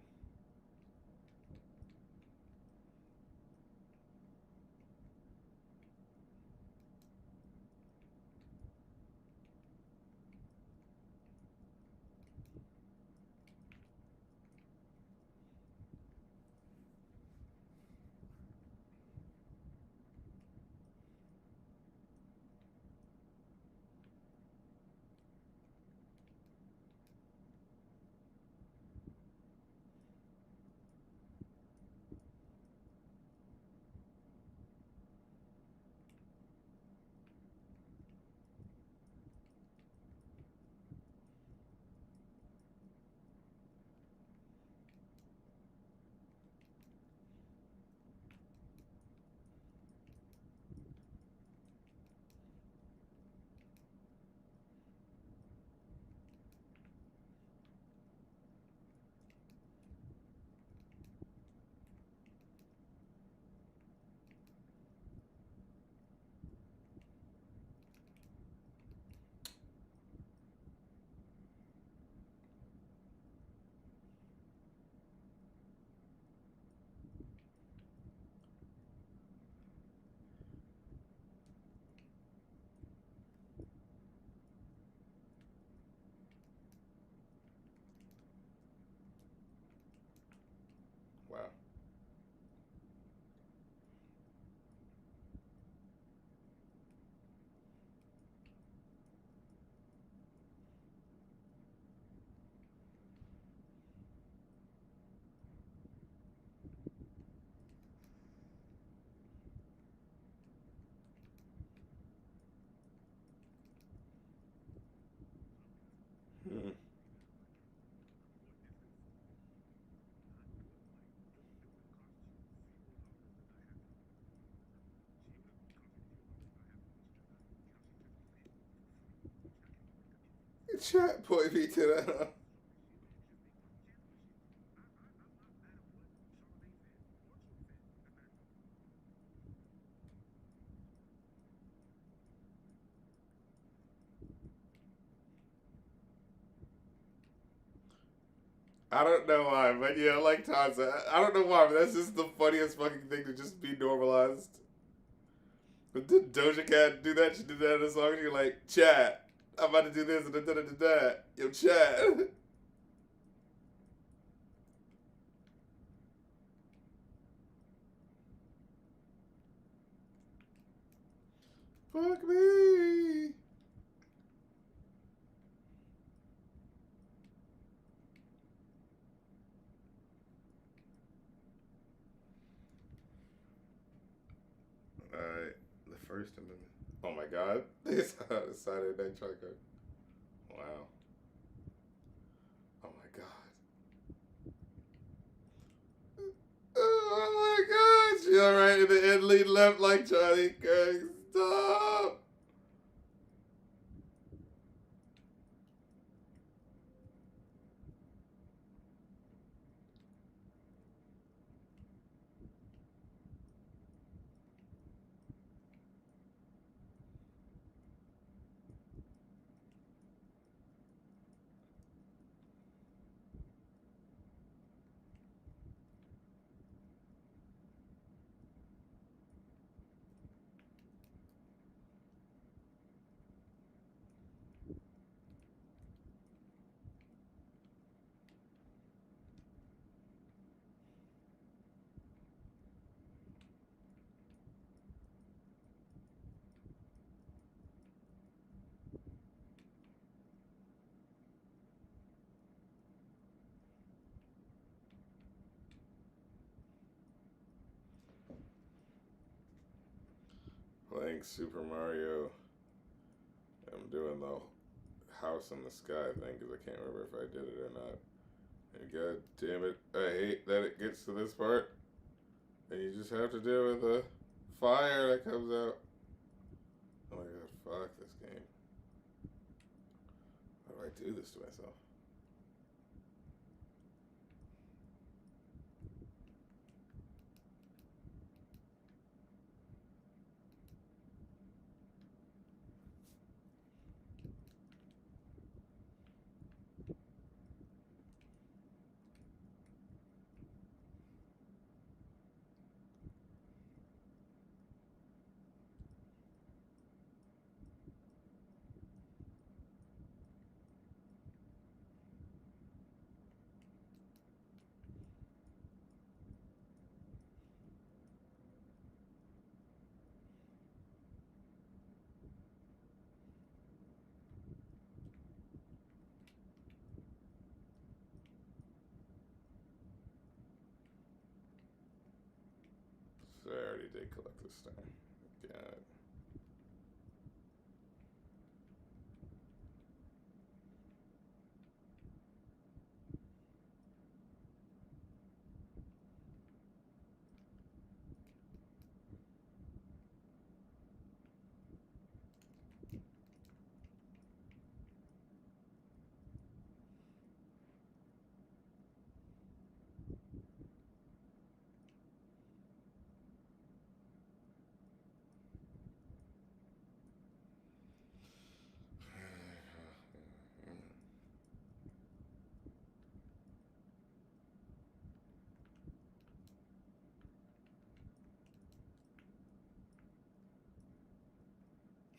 A: Chat point me to that. I don't know why, but yeah, like Todd said, I don't know why, but that's just the funniest fucking thing to just be normalized. But did Doja Cat do that? She did that in a song. You're like, chat, I'm about to do this and da. Yo, chat. Fuck me. Alright, the First Amendment. Oh my god. This Saturday Night Chocolate. Wow. Oh my god. Oh my god. She alright in the end lead left like Charlie Kirk. Stop. Playing Super Mario. I'm doing the house in the sky thing because I can't remember if I did it or not. And god damn it, I hate that it gets to this part. And you just have to deal with the fire that comes out. Oh my god, fuck this game. How do I do this to myself? So I already did collect this thing. Got it.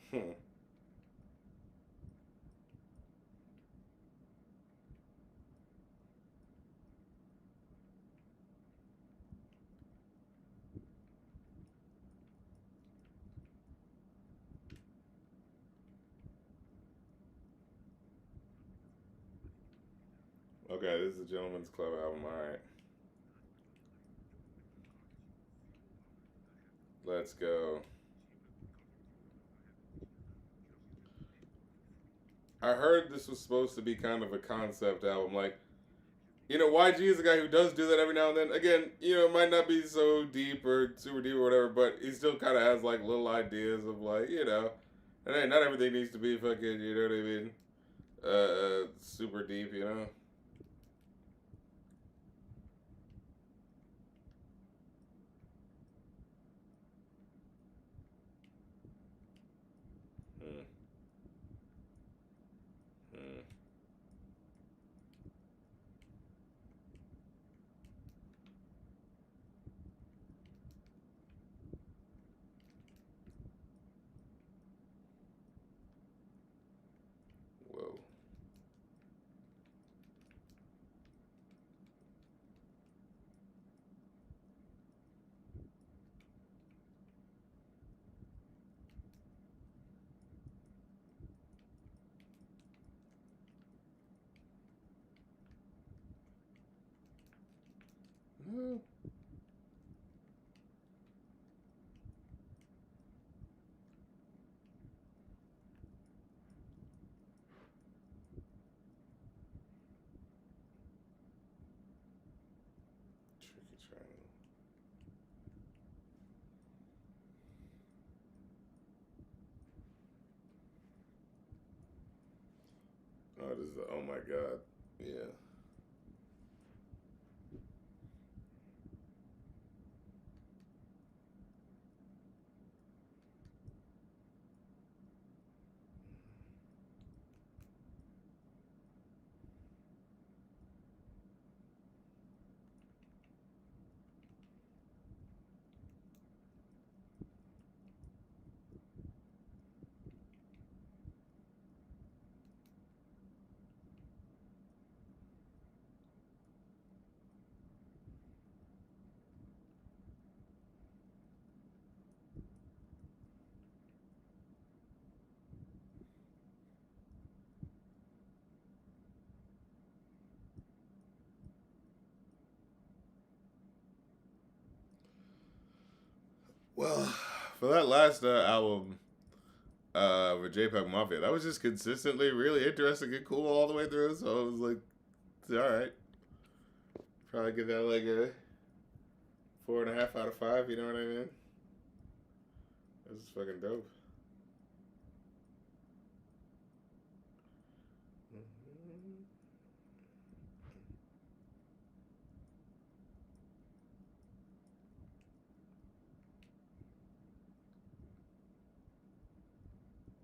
A: Hmm. Okay, this is the Gentleman's Club album. Alright. Let's go. I heard this was supposed to be kind of a concept album. Like, YG is a guy who does do that every now and then. Again, it might not be so deep or super deep or whatever, but he still kind of has like little ideas of like, and hey, not everything needs to be fucking, you know what I mean? super deep, you know. Hmm. Hmm. Whoa. Hmm. Tricky triangle. Oh, this is. Oh my god. Yeah. Well, for that last album, with JPEGMafia, that was just consistently really interesting and cool all the way through. So it was like, all right, probably give that like a 4.5 out of 5. You know what I mean? This is fucking dope.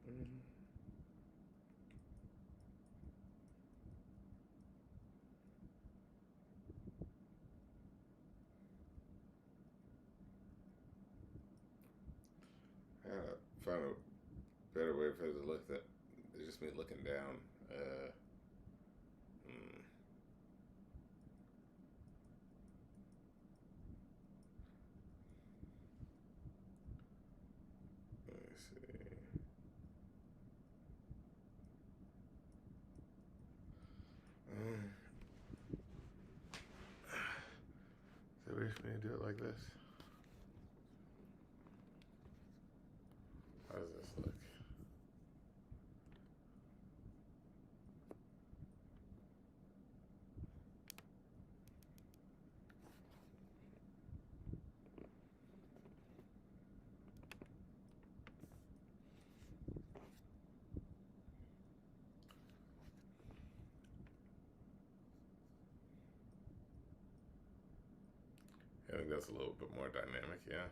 A: Mm-hmm. I gotta find a better way for it to look. That it's just me looking down. Hmm, let me see. Um, so wish me to do it like this. How does this look? I think that's a little bit more dynamic. Yeah.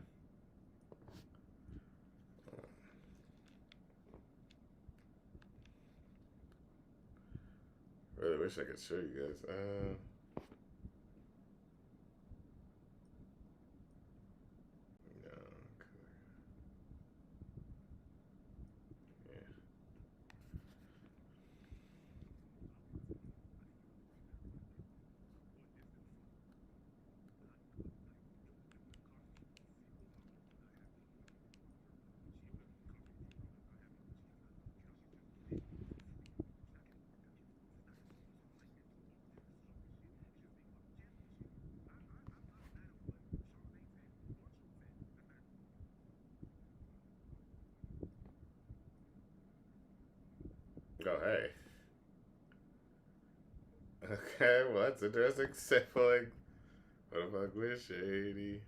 A: Really wish I could show you guys. No. Yeah. Oh hey. Okay, well that's interesting. Sampling. What the fuck with Shady?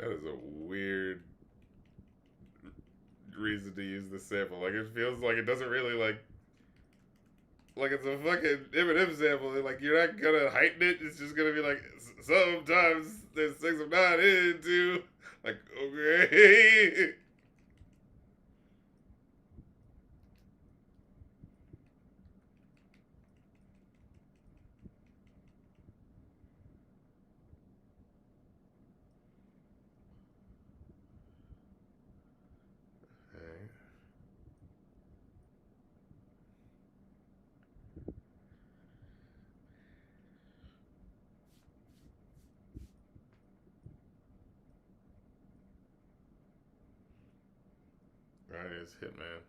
A: That is a weird reason to use the sample. Like, it feels like it doesn't really like it's a fucking Eminem sample. Like, you're not gonna heighten it. It's just gonna be like, sometimes there's things I'm not into. Like, okay. Alright, it's Hitman.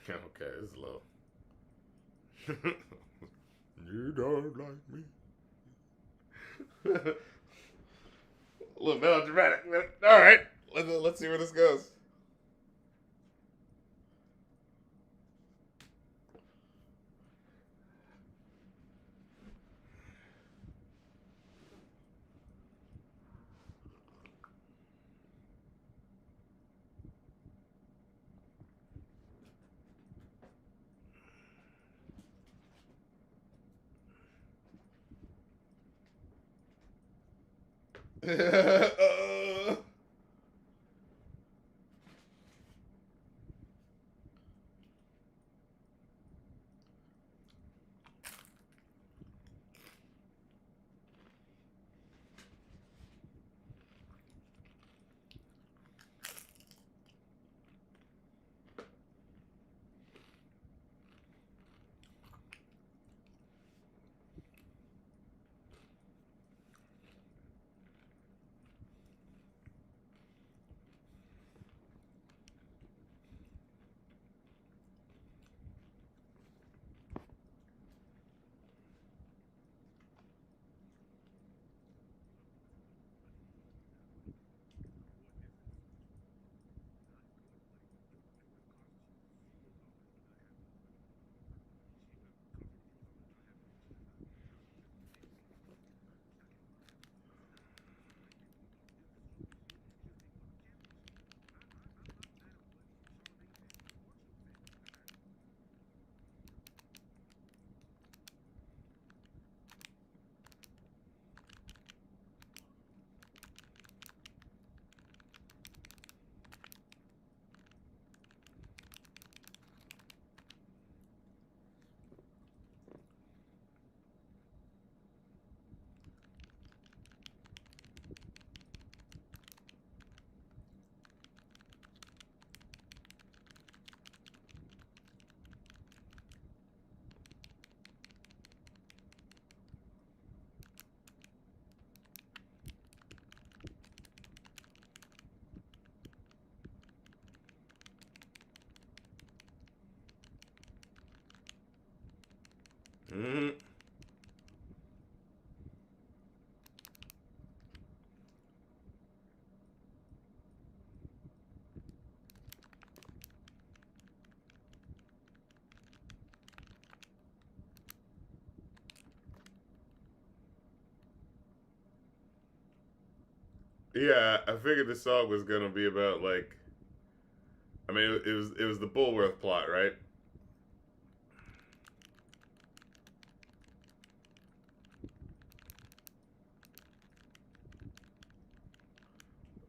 A: Okay, it's low. You don't like me. A little melodramatic. Alright, let's see where this goes. Mm. Yeah, I figured the song was gonna be about like, I mean, it was the Bulworth plot, right?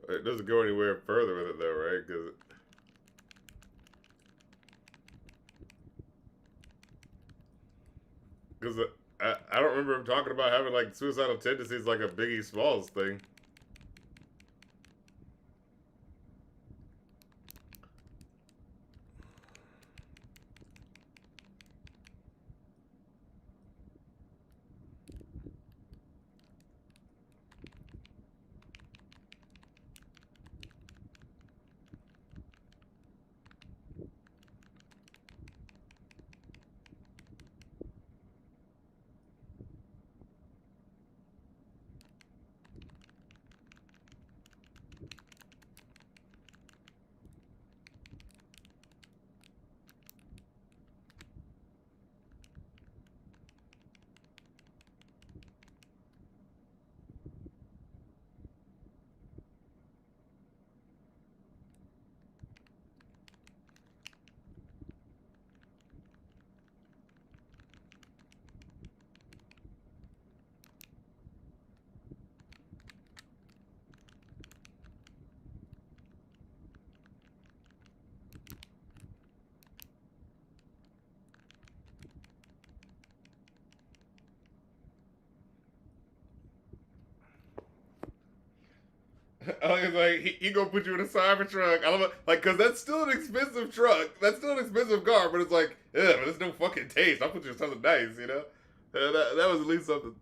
A: It doesn't go anywhere further with it though, right? Because I don't remember him talking about having like suicidal tendencies like a Biggie Smalls thing. Oh, he's like he gonna put you in a Cybertruck. I love it, like, cause that's still an expensive truck. That's still an expensive car, but it's like, yeah, but there's no fucking taste. I'll put you in something nice, you know. That was at least something.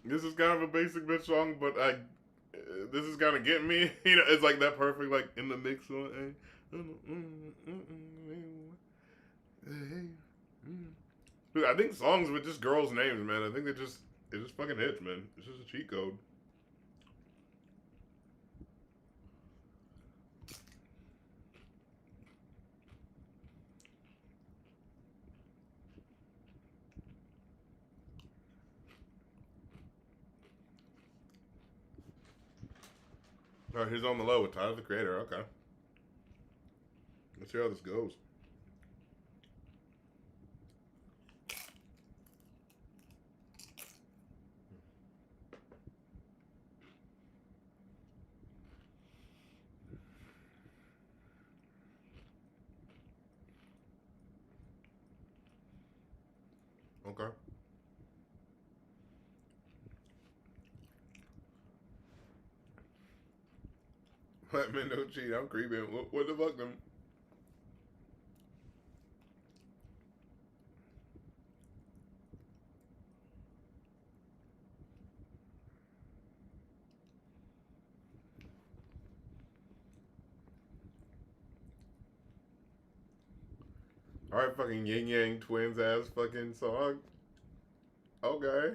A: This is kind of a basic bitch song, but this is kind of getting me. You know, it's like that perfect, like in the mix one. Dude, I think songs with just girls' names, man. I think it just fucking hits, man. It's just a cheat code. All right, here's on the low with Tyler the Creator. Okay, let's see how this goes. Okay. Black men don't cheat. I'm creeping. What the fuck them? All right, fucking Yin Yang Twins ass fucking song. Okay.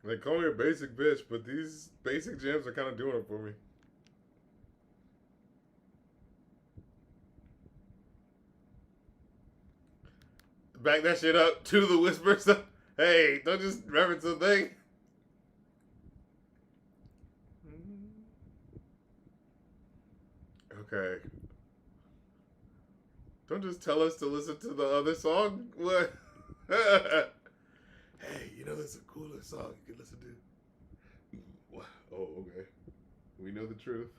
A: They call me a basic bitch, but these basic jams are kind of doing it for me. Back that shit up to the whisper stuff. Hey, don't just reference the thing. Okay. Don't just tell us to listen to the other song. What? Hey, you know there's a cooler song you can listen to. Oh, okay. We know the truth.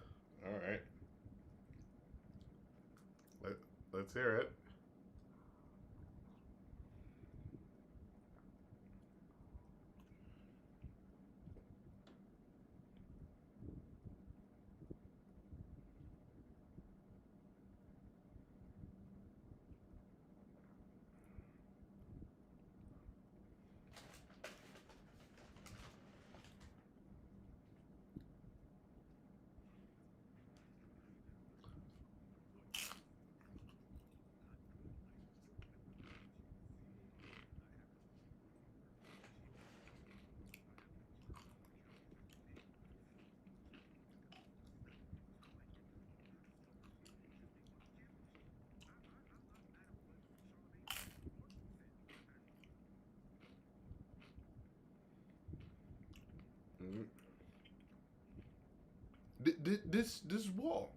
A: All right. Let, let's hear it. Mm-hmm. This wall.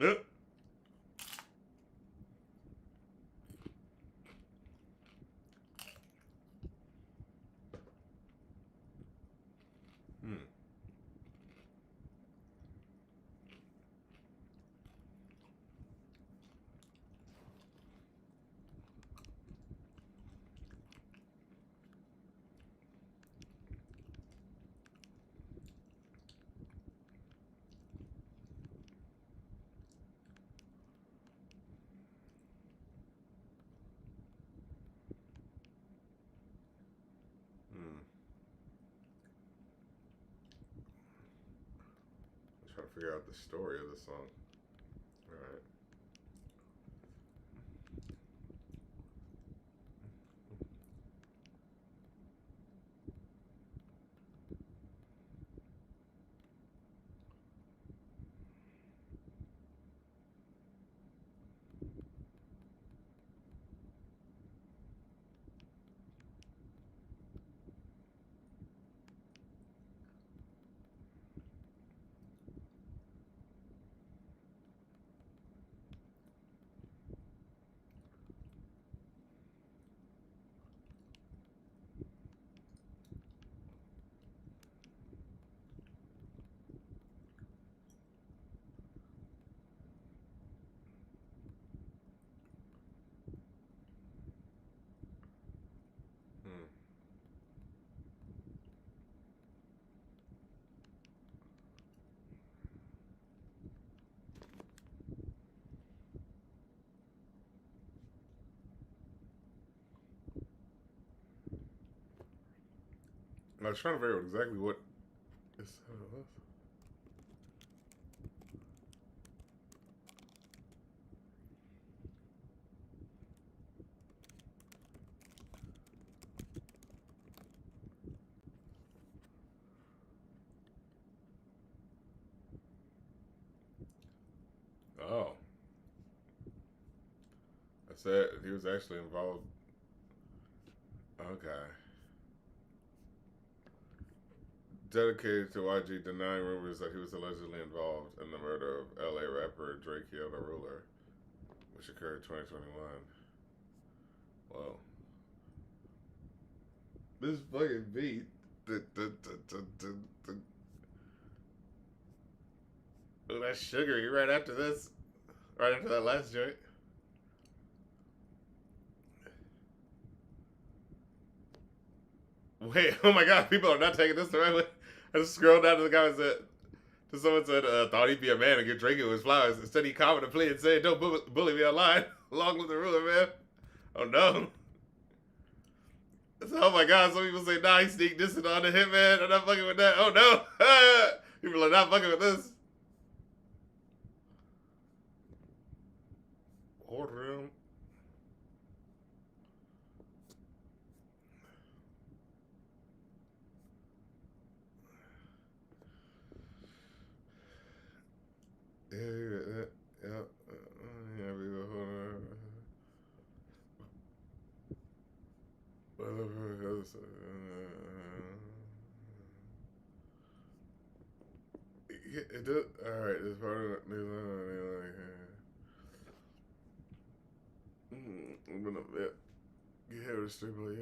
A: Yep. Hmm. Hmm. I'm trying to figure out the story of the song. All right. Hmm. I was trying to figure out exactly what this was. Oh, I said he was actually involved. Okay. Dedicated to YG denying rumors that he was allegedly involved in the murder of LA rapper Drake Yoda Ruler, which occurred in 2021. Whoa. This fucking beat. The, the, the, the, oh, that's sugary right after this. Right after that last joint. Wait, oh my god, people are not taking this the right way. I just scrolled down to the comments that someone said, thought he'd be a man and get drinking with his flowers. Instead, he commented, plea and said, don't bully me online. Along with the ruler, man. Oh no. Oh my god, some people say, nah, he sneak dissing on the Hitman. I'm not fucking with that. Oh no. People are not fucking with this. Order him. Yeah. Yeah, we go. It does. All right, this part of I'm gonna get here to strip like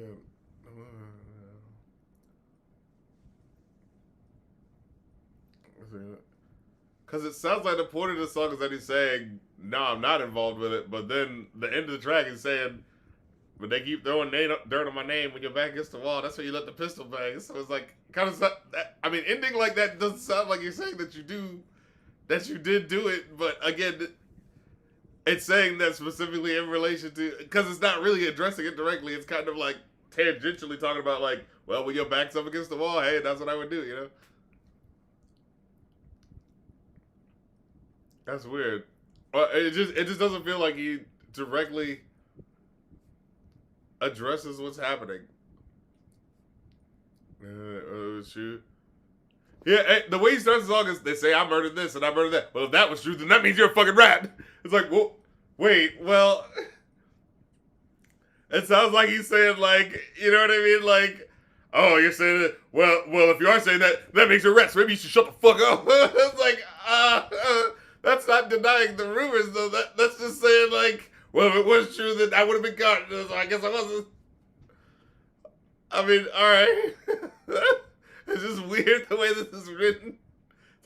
A: because it sounds like the point of the song is that he's saying, "No, I'm not involved with it," but then the end of the track is saying, "But they keep throwing dirt on my name when your back against the wall. That's when you let the pistol bang." So it's like kind of. I mean, ending like that doesn't sound like you're saying that you did do it, but again, it's saying that specifically in relation to, because it's not really addressing it directly. It's kind of like tangentially talking about like, well, when your back's up against the wall, hey, that's what I would do, you know? That's weird. It just doesn't feel like he directly addresses what's happening. It's true. Yeah, the way he starts the song is they say I murdered this and I murdered that. Well, if that was true, then that means you're a fucking rat. It's like, well, wait, well, it sounds like he's saying like, you know what I mean? Like, oh, you're saying that. Well, if you are saying that, that makes you a rat. So maybe you should shut the fuck up. It's like, that's not denying the rumors though. That's just saying like, well, if it was true, then I would have been caught. So I guess I wasn't. I mean, all right. It's just weird the way this is written.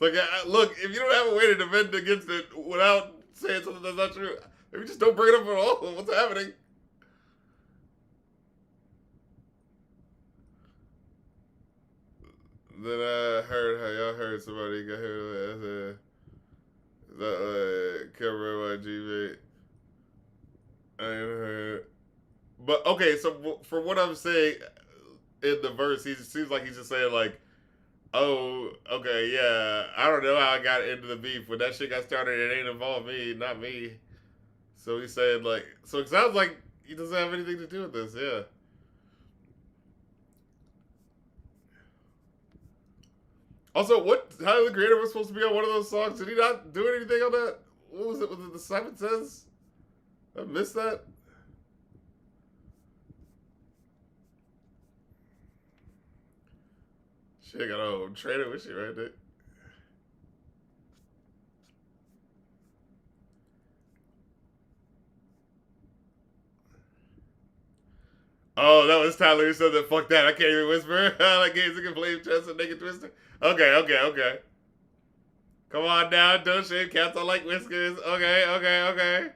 A: It's like, look, if you don't have a way to defend against it without saying something that's not true, maybe just don't bring it up at all. What's happening? Then I heard how y'all heard somebody got here. That cover my G I ain't heard. But okay, so for what I'm saying in the verse, he seems like he's just saying like, oh, okay, yeah, I don't know how I got into the beef. When that shit got started, it ain't involved me, not me. So he's saying like, so it sounds like he doesn't have anything to do with this. Yeah. Also, what Tyler the Creator was supposed to be on one of those songs? Did he not do anything on that? What was it? Was it the Simon Says? I missed that. Shit, got a trainer with shit right there. Oh, that was Tyler who said that. Fuck that. I can't even whisper. Like games can play chess and naked twister. Okay. Come on now. Don't shave cats. I like whiskers. Okay.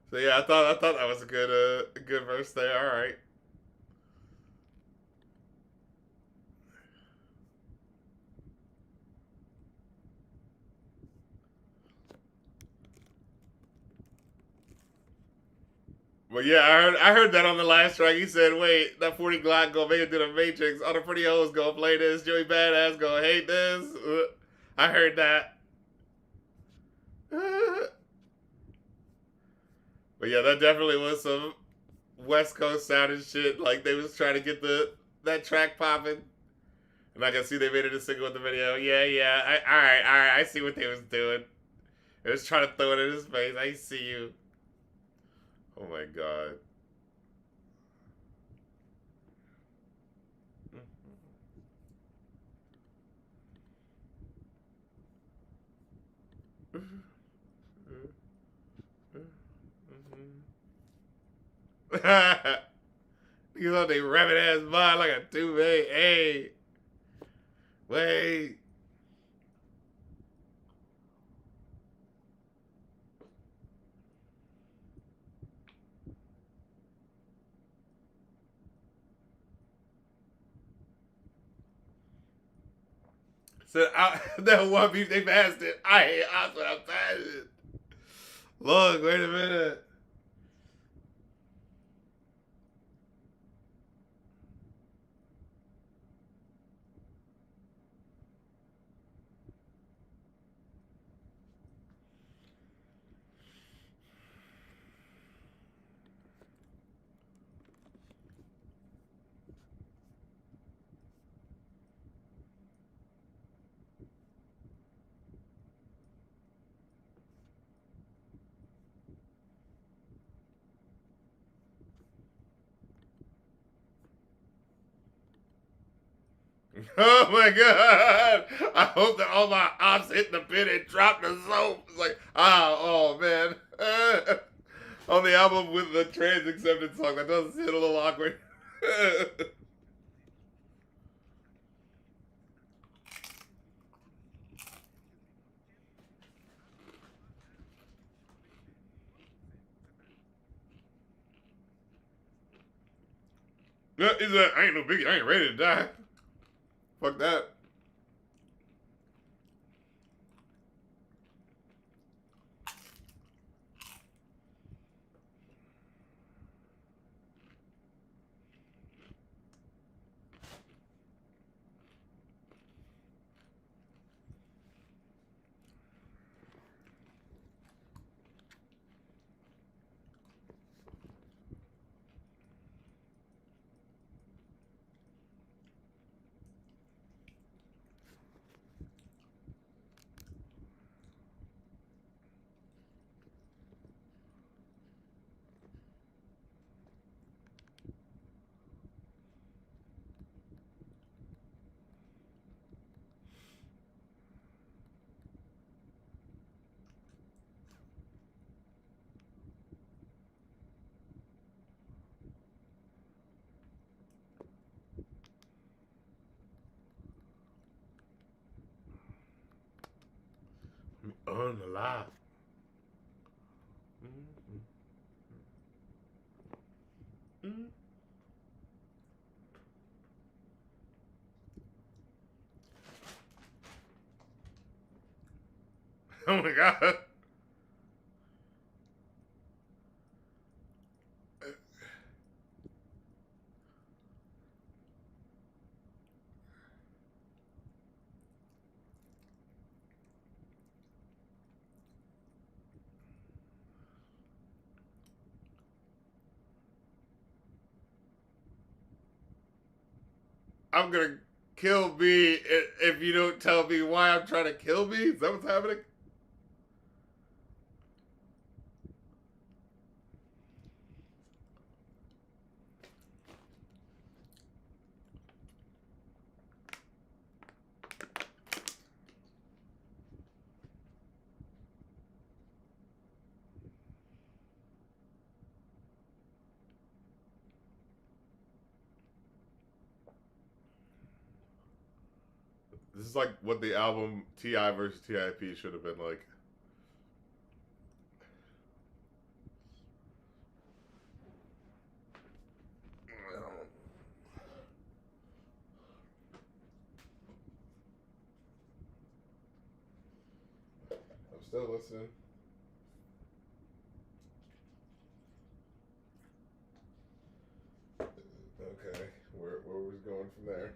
A: So yeah, I thought that was a good verse there. All right. But yeah, I heard that on the last track. He said, "Wait, that 40 Glock gonna make it to the Matrix. All the pretty hoes gonna play this. Joey Badass gonna hate this." I heard that. But yeah, that definitely was some West Coast sounding shit. Like they was trying to get that track popping. And I can see they made it a single with the video. Yeah. All right. I see what they was doing. They was trying to throw it in his face. I see you. Oh my god. Niggas on they rabbit ass mind like a two-bay. Hey, wait. So that one beef they passed it. That's what I'm passionate. Look, wait a minute. Oh my god! I hope that all my ops hit the pin and drop the soap. It's like, oh man. On the album with the trans acceptance song, that does hit a little awkward. Yeah, he's like, I ain't no biggie, I ain't ready to die. Fuck that. Unalive. Mm-hmm. Oh my god. I'm gonna kill me if you don't tell me why I'm trying to kill me. Is that what's happening? This is like what the album T.I. versus T.I.P. should have been like. I'm still listening. Okay, where was going from there?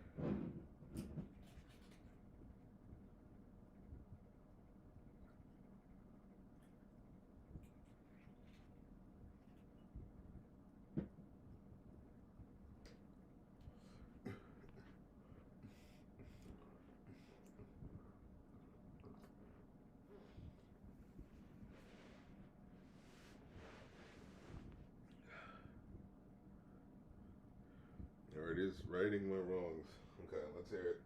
A: There it is. Righting my wrongs. Okay, let's hear it.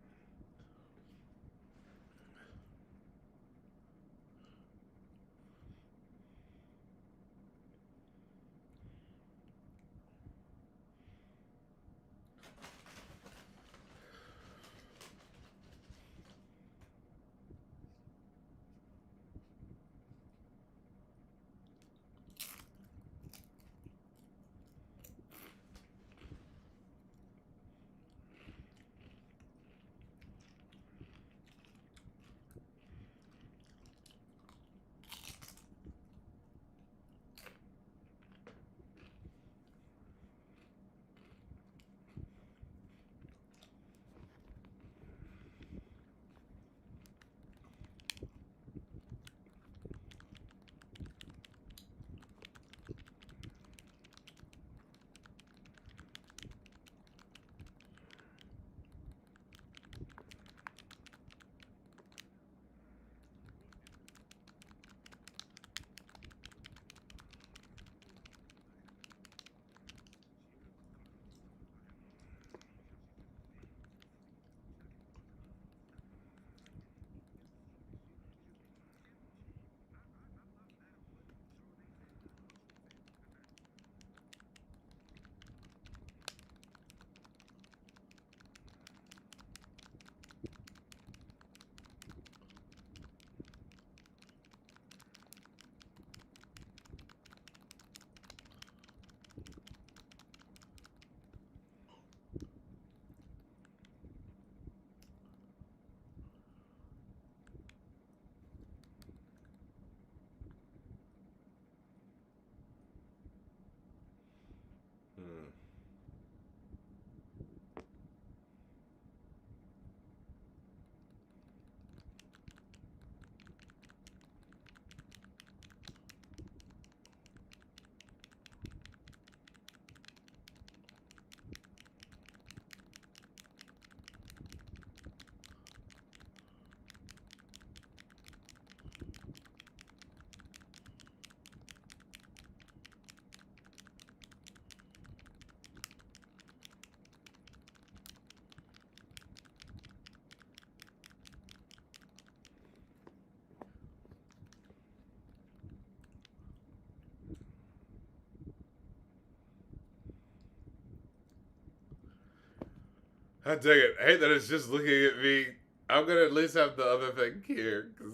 A: I dang it. I hate that it's just looking at me. I'm gonna at least have the other thing here, because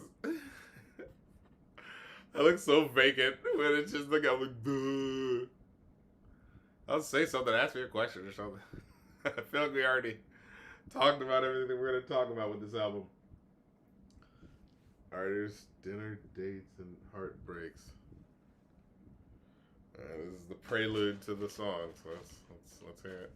A: I look so vacant when it's just like, I'm like, duh. I'll say something, ask me a question or something. I feel like we already talked about everything we're gonna talk about with this album. Artists, dinner, dates, and heartbreaks. This is the prelude to the song, so let's hear it.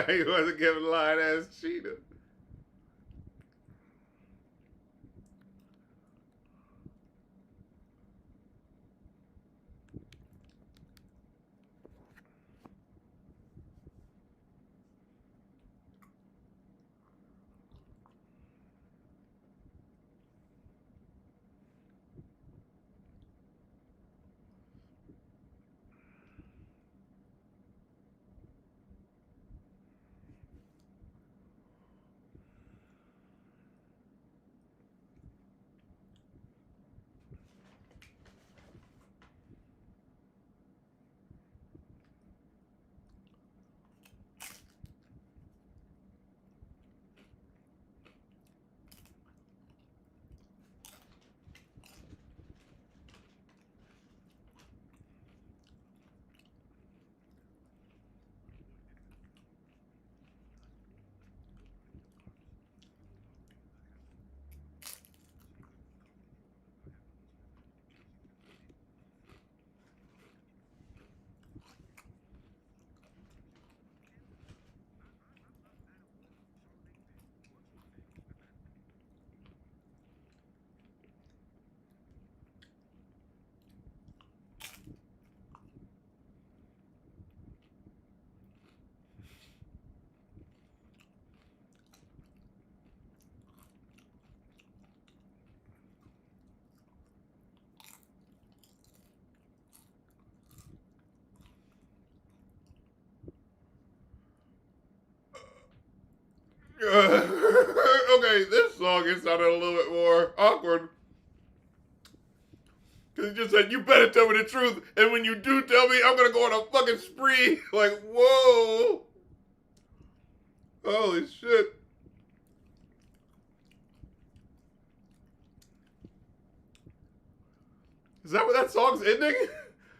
A: He wasn't giving line ass cheetah. Okay, this song is sounded a little bit more awkward. Because he just said, you better tell me the truth. And when you do tell me, I'm going to go on a fucking spree. Like, whoa. Holy shit. Is that what that song's ending?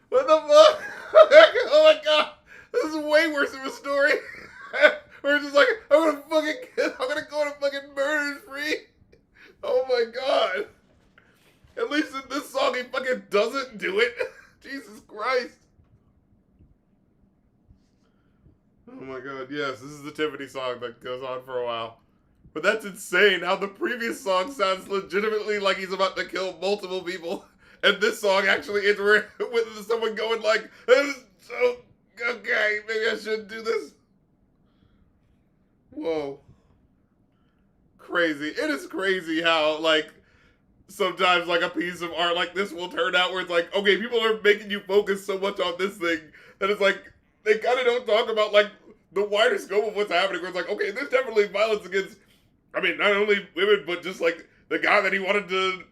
A: What the fuck? Oh my god. This is way worse of a story. Where it's just like, I'm gonna go on a fucking murder spree. Oh my god. At least in this song, he fucking doesn't do it. Jesus Christ. Oh my god, yes, this is the Tiffany song that goes on for a while. But that's insane how the previous song sounds legitimately like he's about to kill multiple people. And this song actually ends with someone going like, so, okay, maybe I shouldn't do this. Whoa. Crazy. It is crazy how, like, sometimes like a piece of art like this will turn out where it's like, okay, people are making you focus so much on this thing that it's like they kind of don't talk about like the wider scope of what's happening. Where it's like, okay, there's definitely violence against, I mean, not only women but just like the guy that he wanted to,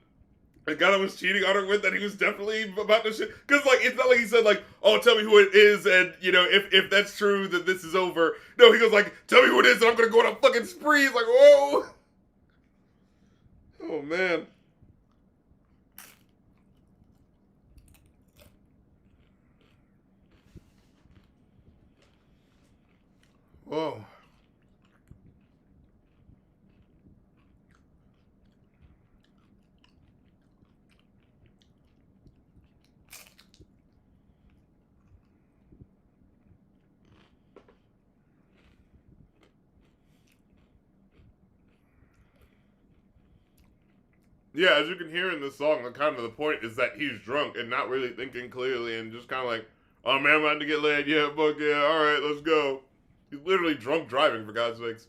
A: the guy that was cheating on her with, that he was definitely about to shit. Because like it's not like he said like, oh, tell me who it is, and you know if that's true, then this is over. No, he goes like, tell me who it is, and I'm gonna go on a fucking spree. It's like, whoa, oh man. Whoa. Yeah, as you can hear in this song, the kind of the point is that he's drunk and not really thinking clearly and just kind of like, oh man, I'm about to get laid. Yeah, fuck yeah, all right, let's go. He's literally drunk driving, for God's sakes.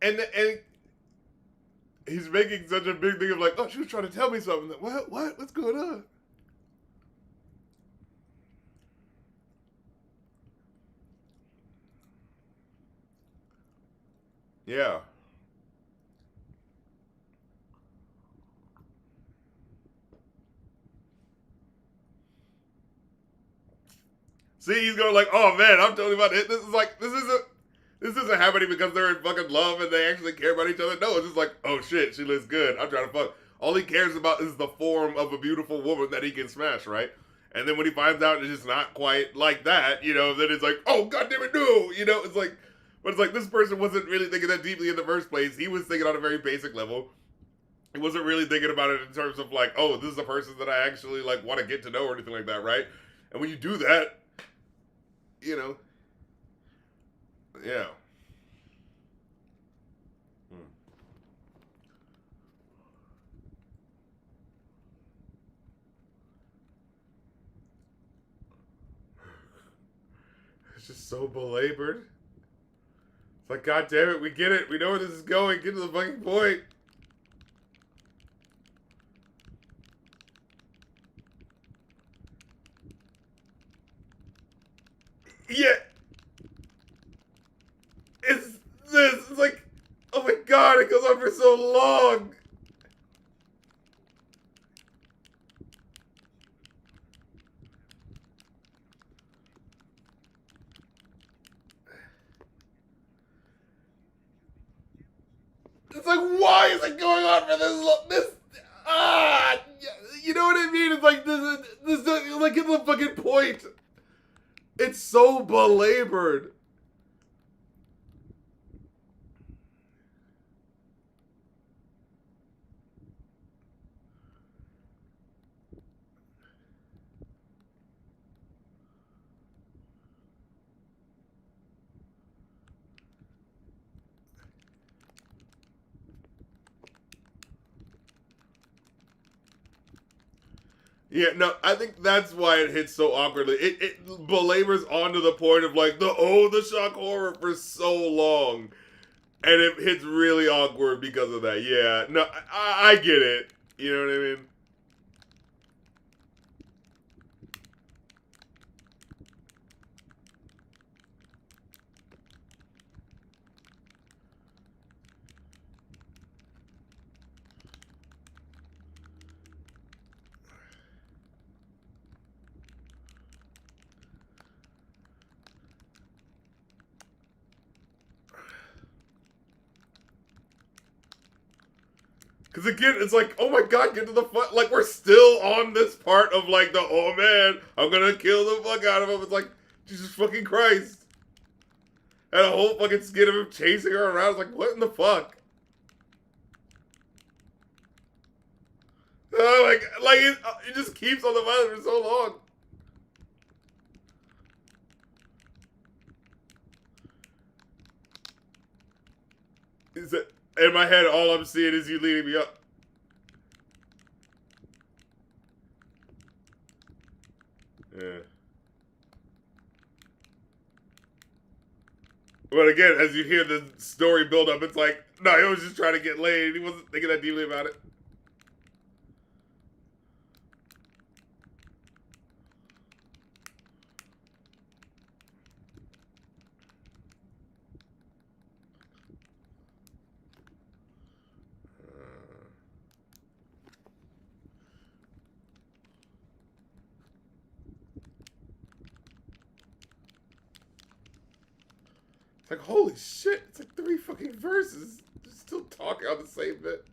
A: And he's making such a big thing of like, oh, she was trying to tell me something. What? What? What's going on? Yeah. See, he's going like, oh man, I'm totally about it. This is like, this isn't happening because they're in fucking love and they actually care about each other. No, it's just like, oh shit, she looks good. I'm trying to fuck. All he cares about is the form of a beautiful woman that he can smash, right? And then when he finds out it's just not quite like that, you know, then it's like, oh god damn it, no, you know, it's like, but it's like this person wasn't really thinking that deeply in the first place. He was thinking on a very basic level. He wasn't really thinking about it in terms of like, oh, this is a person that I actually like want to get to know or anything like that, right? And when you do that, you know, yeah. Hmm. It's just so belabored. It's like, god damn it, we get it. We know where this is going. Get to the fucking point. Yeah, it's this. It's like, oh my god, it goes on for so long. It's like, why is it going on for this long? This, ah, you know what I mean? It's like, this, like, get the fucking point. It's so belabored. Yeah, no, I think that's why it hits so awkwardly. It belabors onto the point of like the shock horror for so long, and it hits really awkward because of that. Yeah, no, I get it. You know what I mean? Because again, it's like, oh my god, get to the fuck. Like, we're still on this part of like the, oh man, I'm gonna kill the fuck out of him. It's like, Jesus fucking Christ. And a whole fucking skit of him chasing her around. It's like, what in the fuck? Like it just keeps on the violence for so long. Is that, in my head, all I'm seeing is you leading me up. Yeah. But again, as you hear the story build up, it's like, no, he was just trying to get laid. He wasn't thinking that deeply about it. It's like, holy shit, it's like 3 fucking verses. Just still talking on the same bit.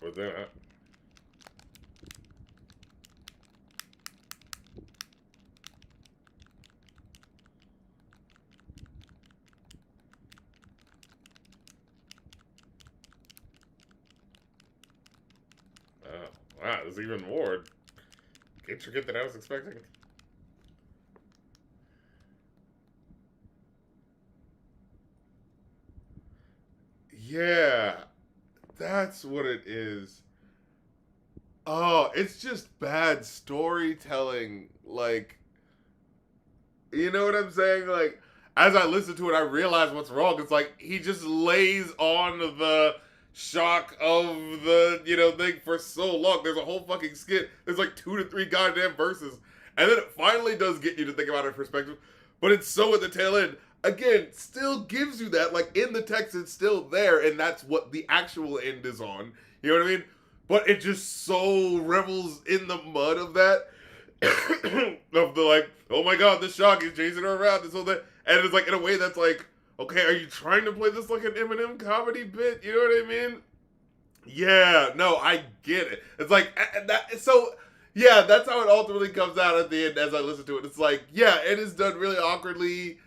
A: But then, wow, there's even more intricate than I was expecting. Yeah, that's what it is. Oh, it's just bad storytelling. Like, you know what I'm saying? Like, as I listen to it, I realize what's wrong. It's like he just lays on the shock of the, thing for so long. There's a whole fucking skit. There's like 2 to 3 goddamn verses. And then it finally does get you to think about it in perspective. But it's so at the tail end. Again, still gives you that. Like, in the text, it's still there. And that's what the actual end is on. You know what I mean? But it just so revels in the mud of that. Of the like, oh my god, the shock is chasing her around, this whole thing. And it's like in a way that's like, okay, are you trying to play this like an Eminem comedy bit? You know what I mean? Yeah, no, I get it. It's like that. So yeah, that's how it ultimately comes out at the end. As I listen to it, it's like, yeah, it is done really awkwardly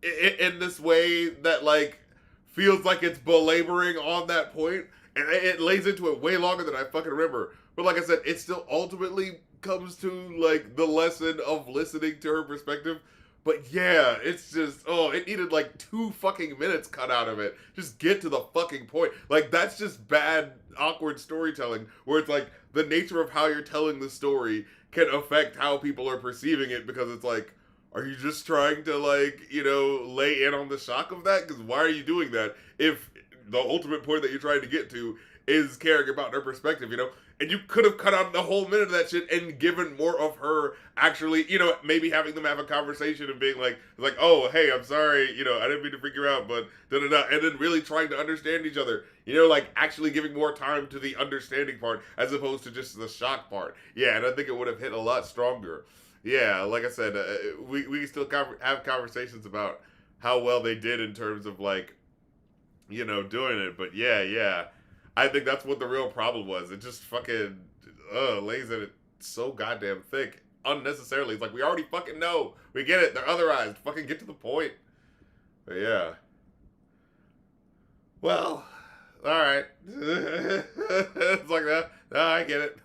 A: in this way that like feels like it's belaboring on that point, and it lays into it way longer than I fucking remember. But like I said, it still ultimately comes to like the lesson of listening to her perspective. But yeah, it's just, oh, it needed like 2 fucking minutes cut out of it. Just get to the fucking point. Like, that's just bad, awkward storytelling where it's like the nature of how you're telling the story can affect how people are perceiving it, because it's like, are you just trying to like, lay in on the shock of that? Because why are you doing that if the ultimate point that you're trying to get to is caring about their perspective? And you could have cut out the whole minute of that shit and given more of her actually, maybe having them have a conversation and being like, oh, hey, I'm sorry, I didn't mean to freak you out, but da da da, and then really trying to understand each other, like actually giving more time to the understanding part as opposed to just the shock part. Yeah, and I think it would have hit a lot stronger. Yeah, like I said, we still have conversations about how well they did in terms of like, doing it. But yeah, yeah, I think that's what the real problem was. It just fucking lays in it so goddamn thick unnecessarily. It's like, we already fucking know, we get it. They're otherized. Fucking get to the point. But yeah. Well, all right. It's like that. No, I get it.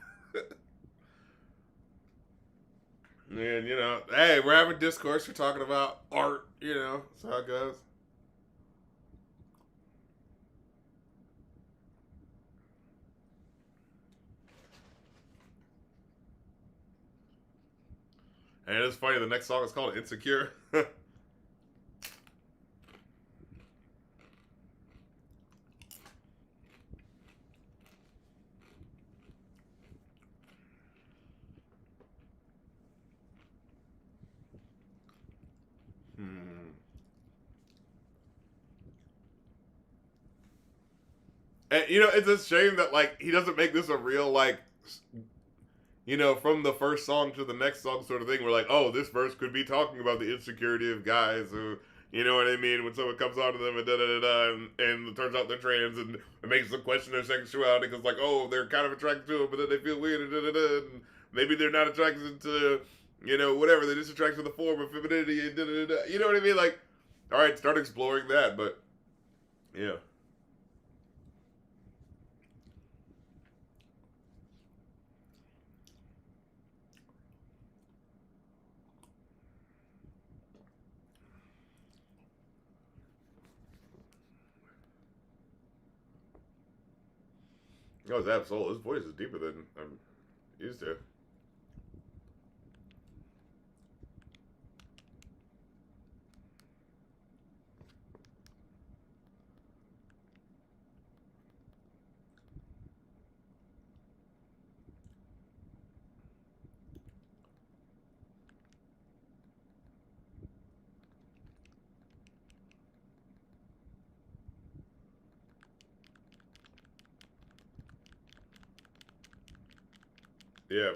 A: And hey, we're having discourse. We're talking about art. That's how it goes. And it's funny. The next song is called "Insecure." Hmm. And it's a shame that like he doesn't make this a real like, from the first song to the next song sort of thing. We're like, oh, this verse could be talking about the insecurity of guys who, you know what I mean, when someone comes onto them and da da da da, and it turns out they're trans, and it makes them question their sexuality because like, oh, they're kind of attracted to it, but then they feel weird and da da da, and maybe they're not attracted to, whatever, they're just attracted to the form of femininity and da da da. You know what I mean? Like, all right, start exploring that, but yeah. Oh, Zab Soul. His voice is deeper than I'm used to. Yeah.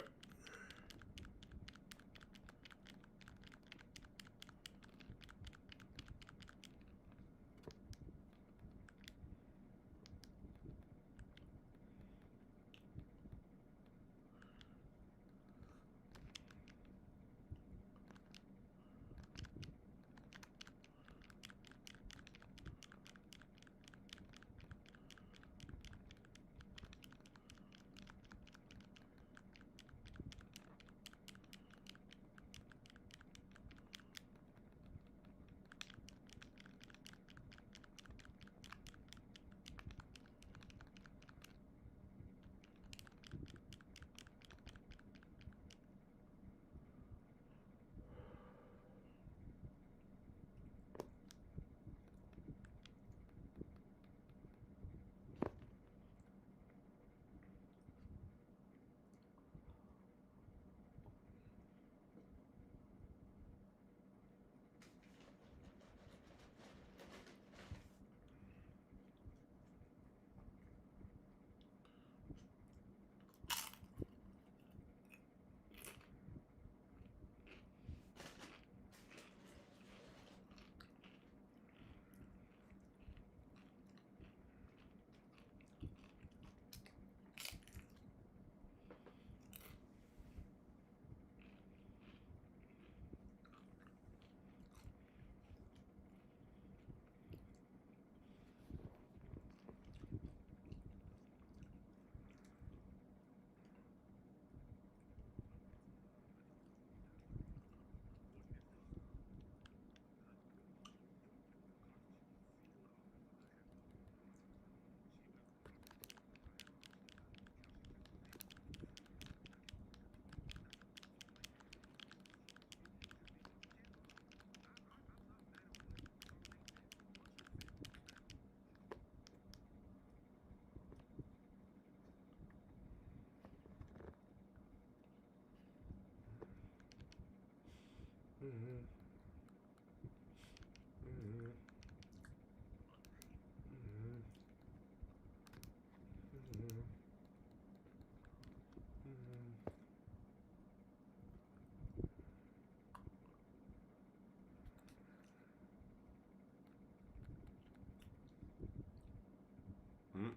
A: Mm-hmm. Mm-hmm. Mm-hmm. Mm-hmm. Mm-hmm.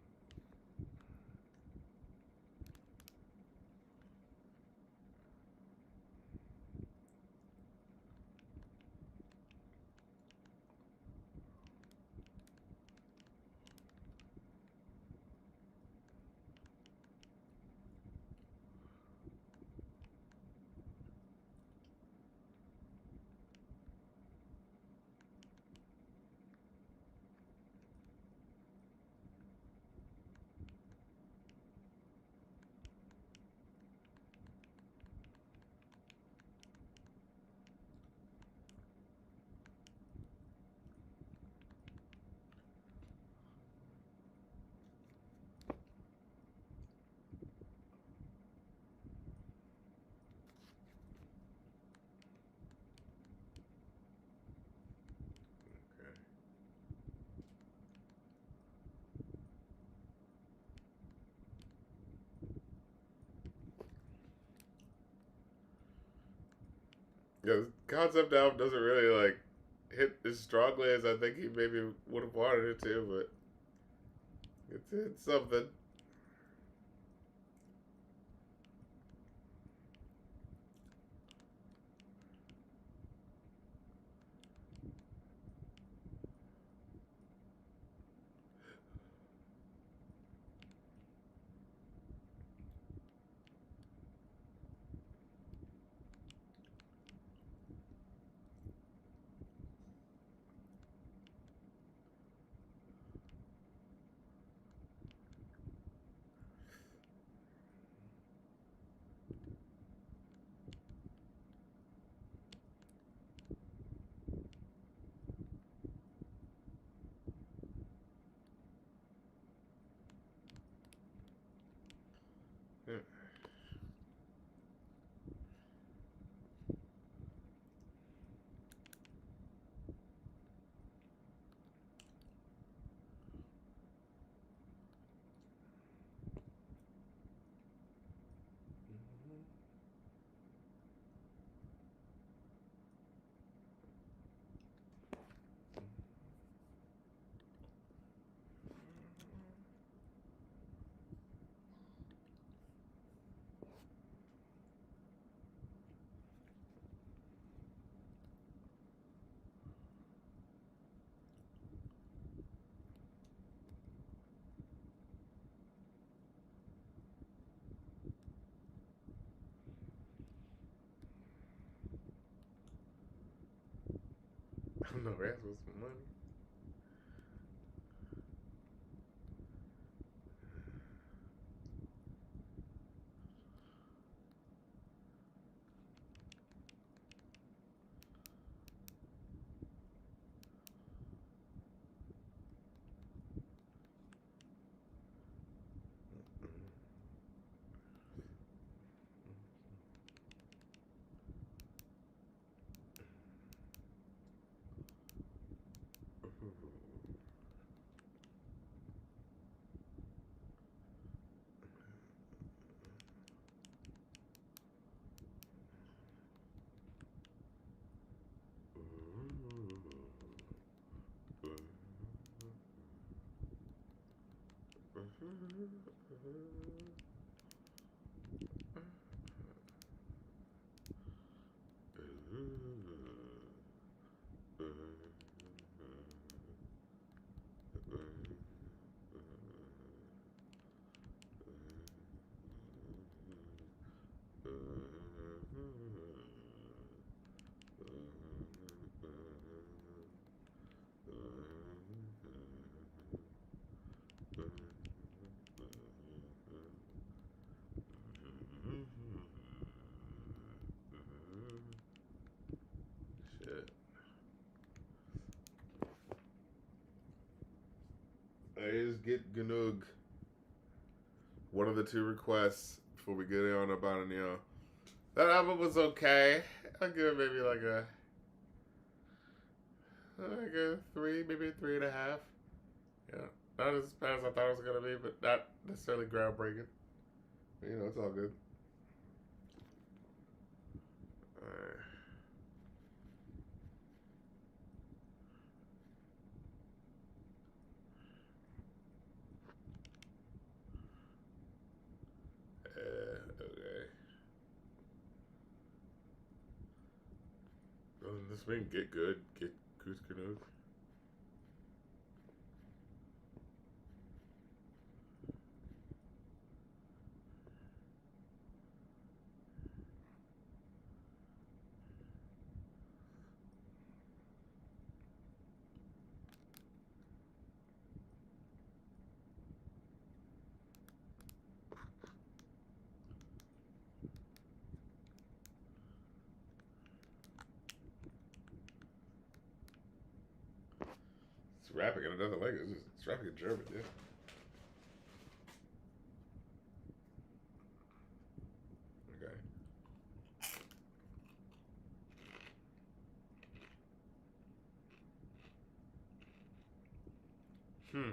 A: Okay. Yeah, the concept album doesn't really like hit as strongly as I think he maybe would have wanted it to, but it's something. I'm no ass with some money. Shit. I just get Ganug. One of the two requests before we get on about it, That album was okay. I'll give it maybe like a 3, maybe a 3.5. Yeah. Not as bad as I thought it was gonna be, but not necessarily groundbreaking. It's all good. Alright. Okay. Doesn't this mean get good? Get Goose Canoe? It's rapping in another language. It's rapping in German, yeah. Okay. Hmm.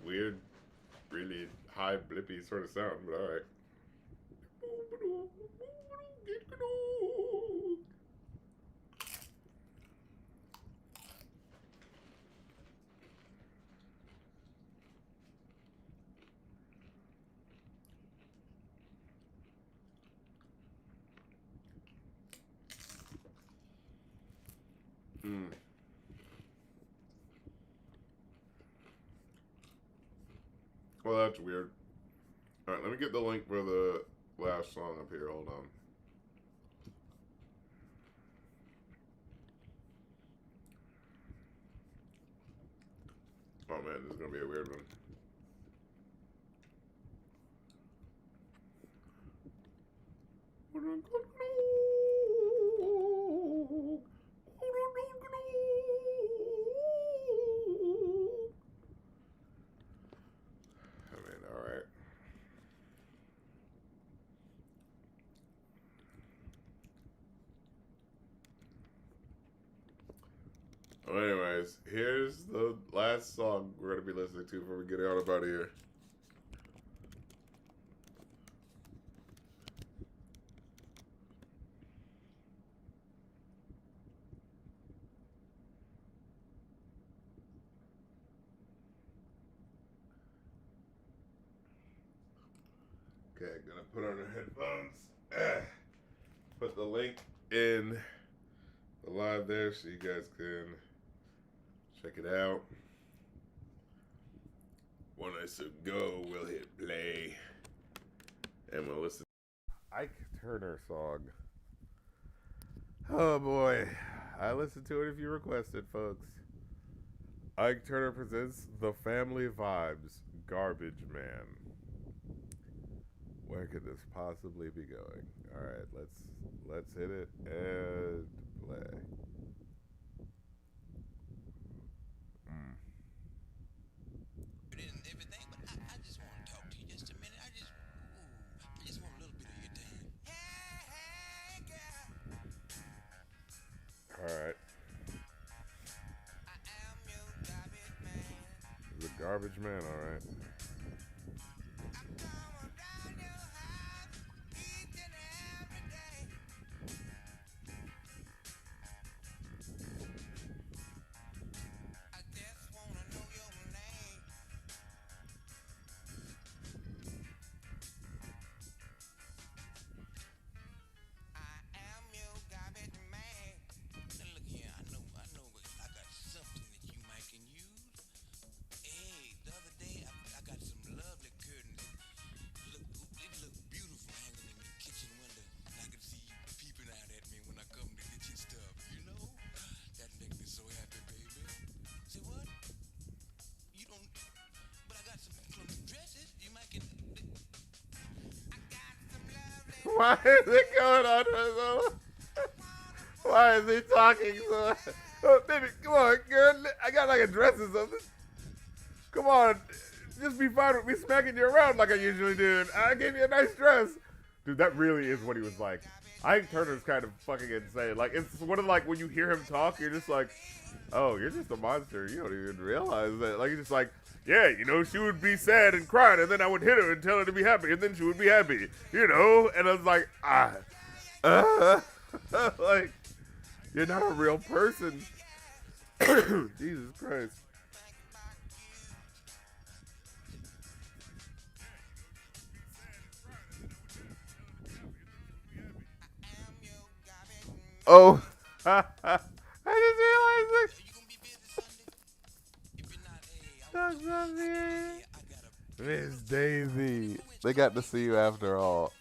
A: Weird, really high, blippy sort of sound, but alright. Hmm. Well, that's weird. Alright, let me get the link for the last song up here. Hold on. Oh man, this is gonna be a weird one. I mean, alright. Well, anyways, here's the last song we're gonna be listening to before we get out of here. Okay, gonna put on our headphones. Put the link in live there so you guys can check it out. When I say go, we'll hit play and we'll listen. Ike Turner song. Oh boy, I listened to it if you requested, folks. Ike Turner presents The Family Vibes, Garbage Man. Where could this possibly be going? All right, let's hit it and play. Mm. All right, the Garbage Man. All right. Why is it going on for so? Why is he talking so? Oh, baby, come on, girl. I got like a dress or something. Come on, just be fine with me smacking you around like I usually do. I gave you a nice dress, dude. That really is what he was like. Ike Turner's kind of fucking insane. Like it's one of like when you hear him talk, you're just like, oh, you're just a monster. You don't even realize that. Like, he's just like, yeah, you know, she would be sad and crying, and then I would hit her and tell her to be happy, and then she would be happy, you know? And I was like, like, you're not a real person. Jesus Christ. Oh, I just realized it. Miss Daisy. They got to see you after all.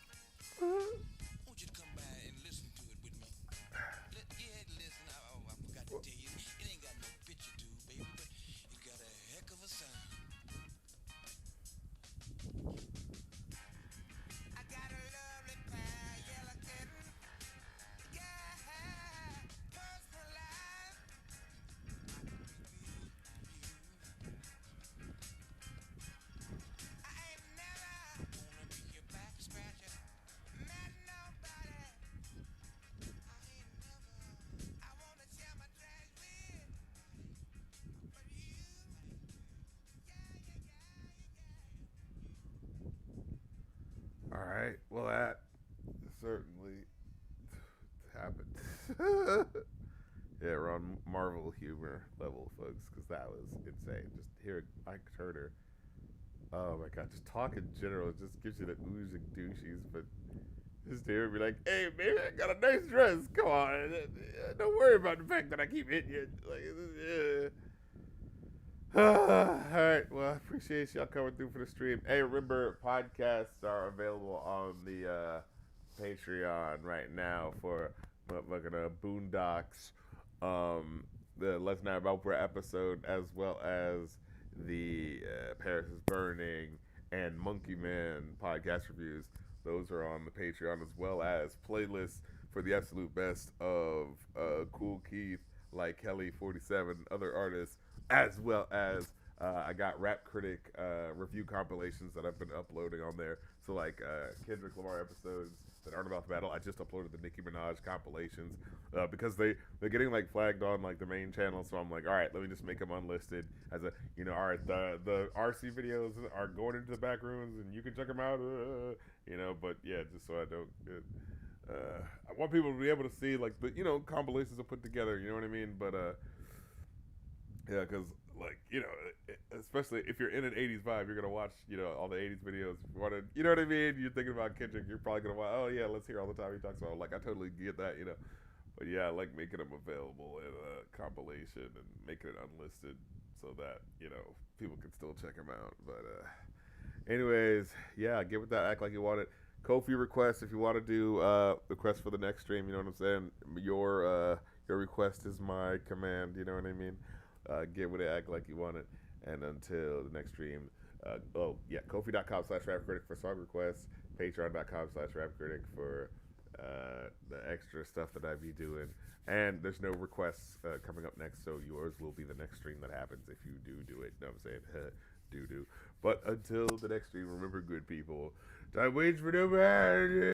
A: All right. Well, that certainly happened. Yeah, we're on Marvel humor level, folks, because that was insane. Just hearing Mike Turner, oh my god, just talk in general just gives you the oozing douches. But just to hear me like, hey, baby, I got a nice dress. Come on, don't worry about the fact that I keep hitting you. Like, all right. Well, I appreciate y'all coming through for the stream. Hey, remember podcasts are available on the Patreon right now for motherfucking Boondocks, the Let's Not About per episode, as well as the Paris is Burning and Monkey Man podcast reviews. Those are on the Patreon, as well as playlists for the absolute best of Cool Keith, like Kelly 47, other artists, as well as I got Rap Critic review compilations that I've been uploading on there. So like Kendrick Lamar episodes that aren't about the battle. I just uploaded the Nicki Minaj compilations because they're getting like flagged on like the main channel. So I'm like, all right, let me just make them unlisted as a all right, the RC videos are going into the back rooms and you can check them out. But yeah, just so I don't. I want people to be able to see like the compilations are put together. You know what I mean? But yeah, because like especially if you're in an '80s vibe, you're gonna watch all the '80s videos. If you want to, what I mean? You're thinking about Kendrick, you're probably gonna watch. Oh yeah, let's hear all the time he talks about. Like I totally get that. But yeah, I like making them available in a compilation and making it unlisted so that people can still check them out. But anyways, yeah, get with that. Act like you want it. Kofi request if you want to do request for the next stream. You know what I'm saying? Your request is my command. You know what I mean? Get with it. Act like you want it. And until the next stream, Kofi.com/rapcritic for song requests. Patreon.com/rapcritic for the extra stuff that I be doing. And there's no requests coming up next, so yours will be the next stream that happens if you do it. You know what I'm saying? do. But until the next stream, remember, good people, time waits for nobody.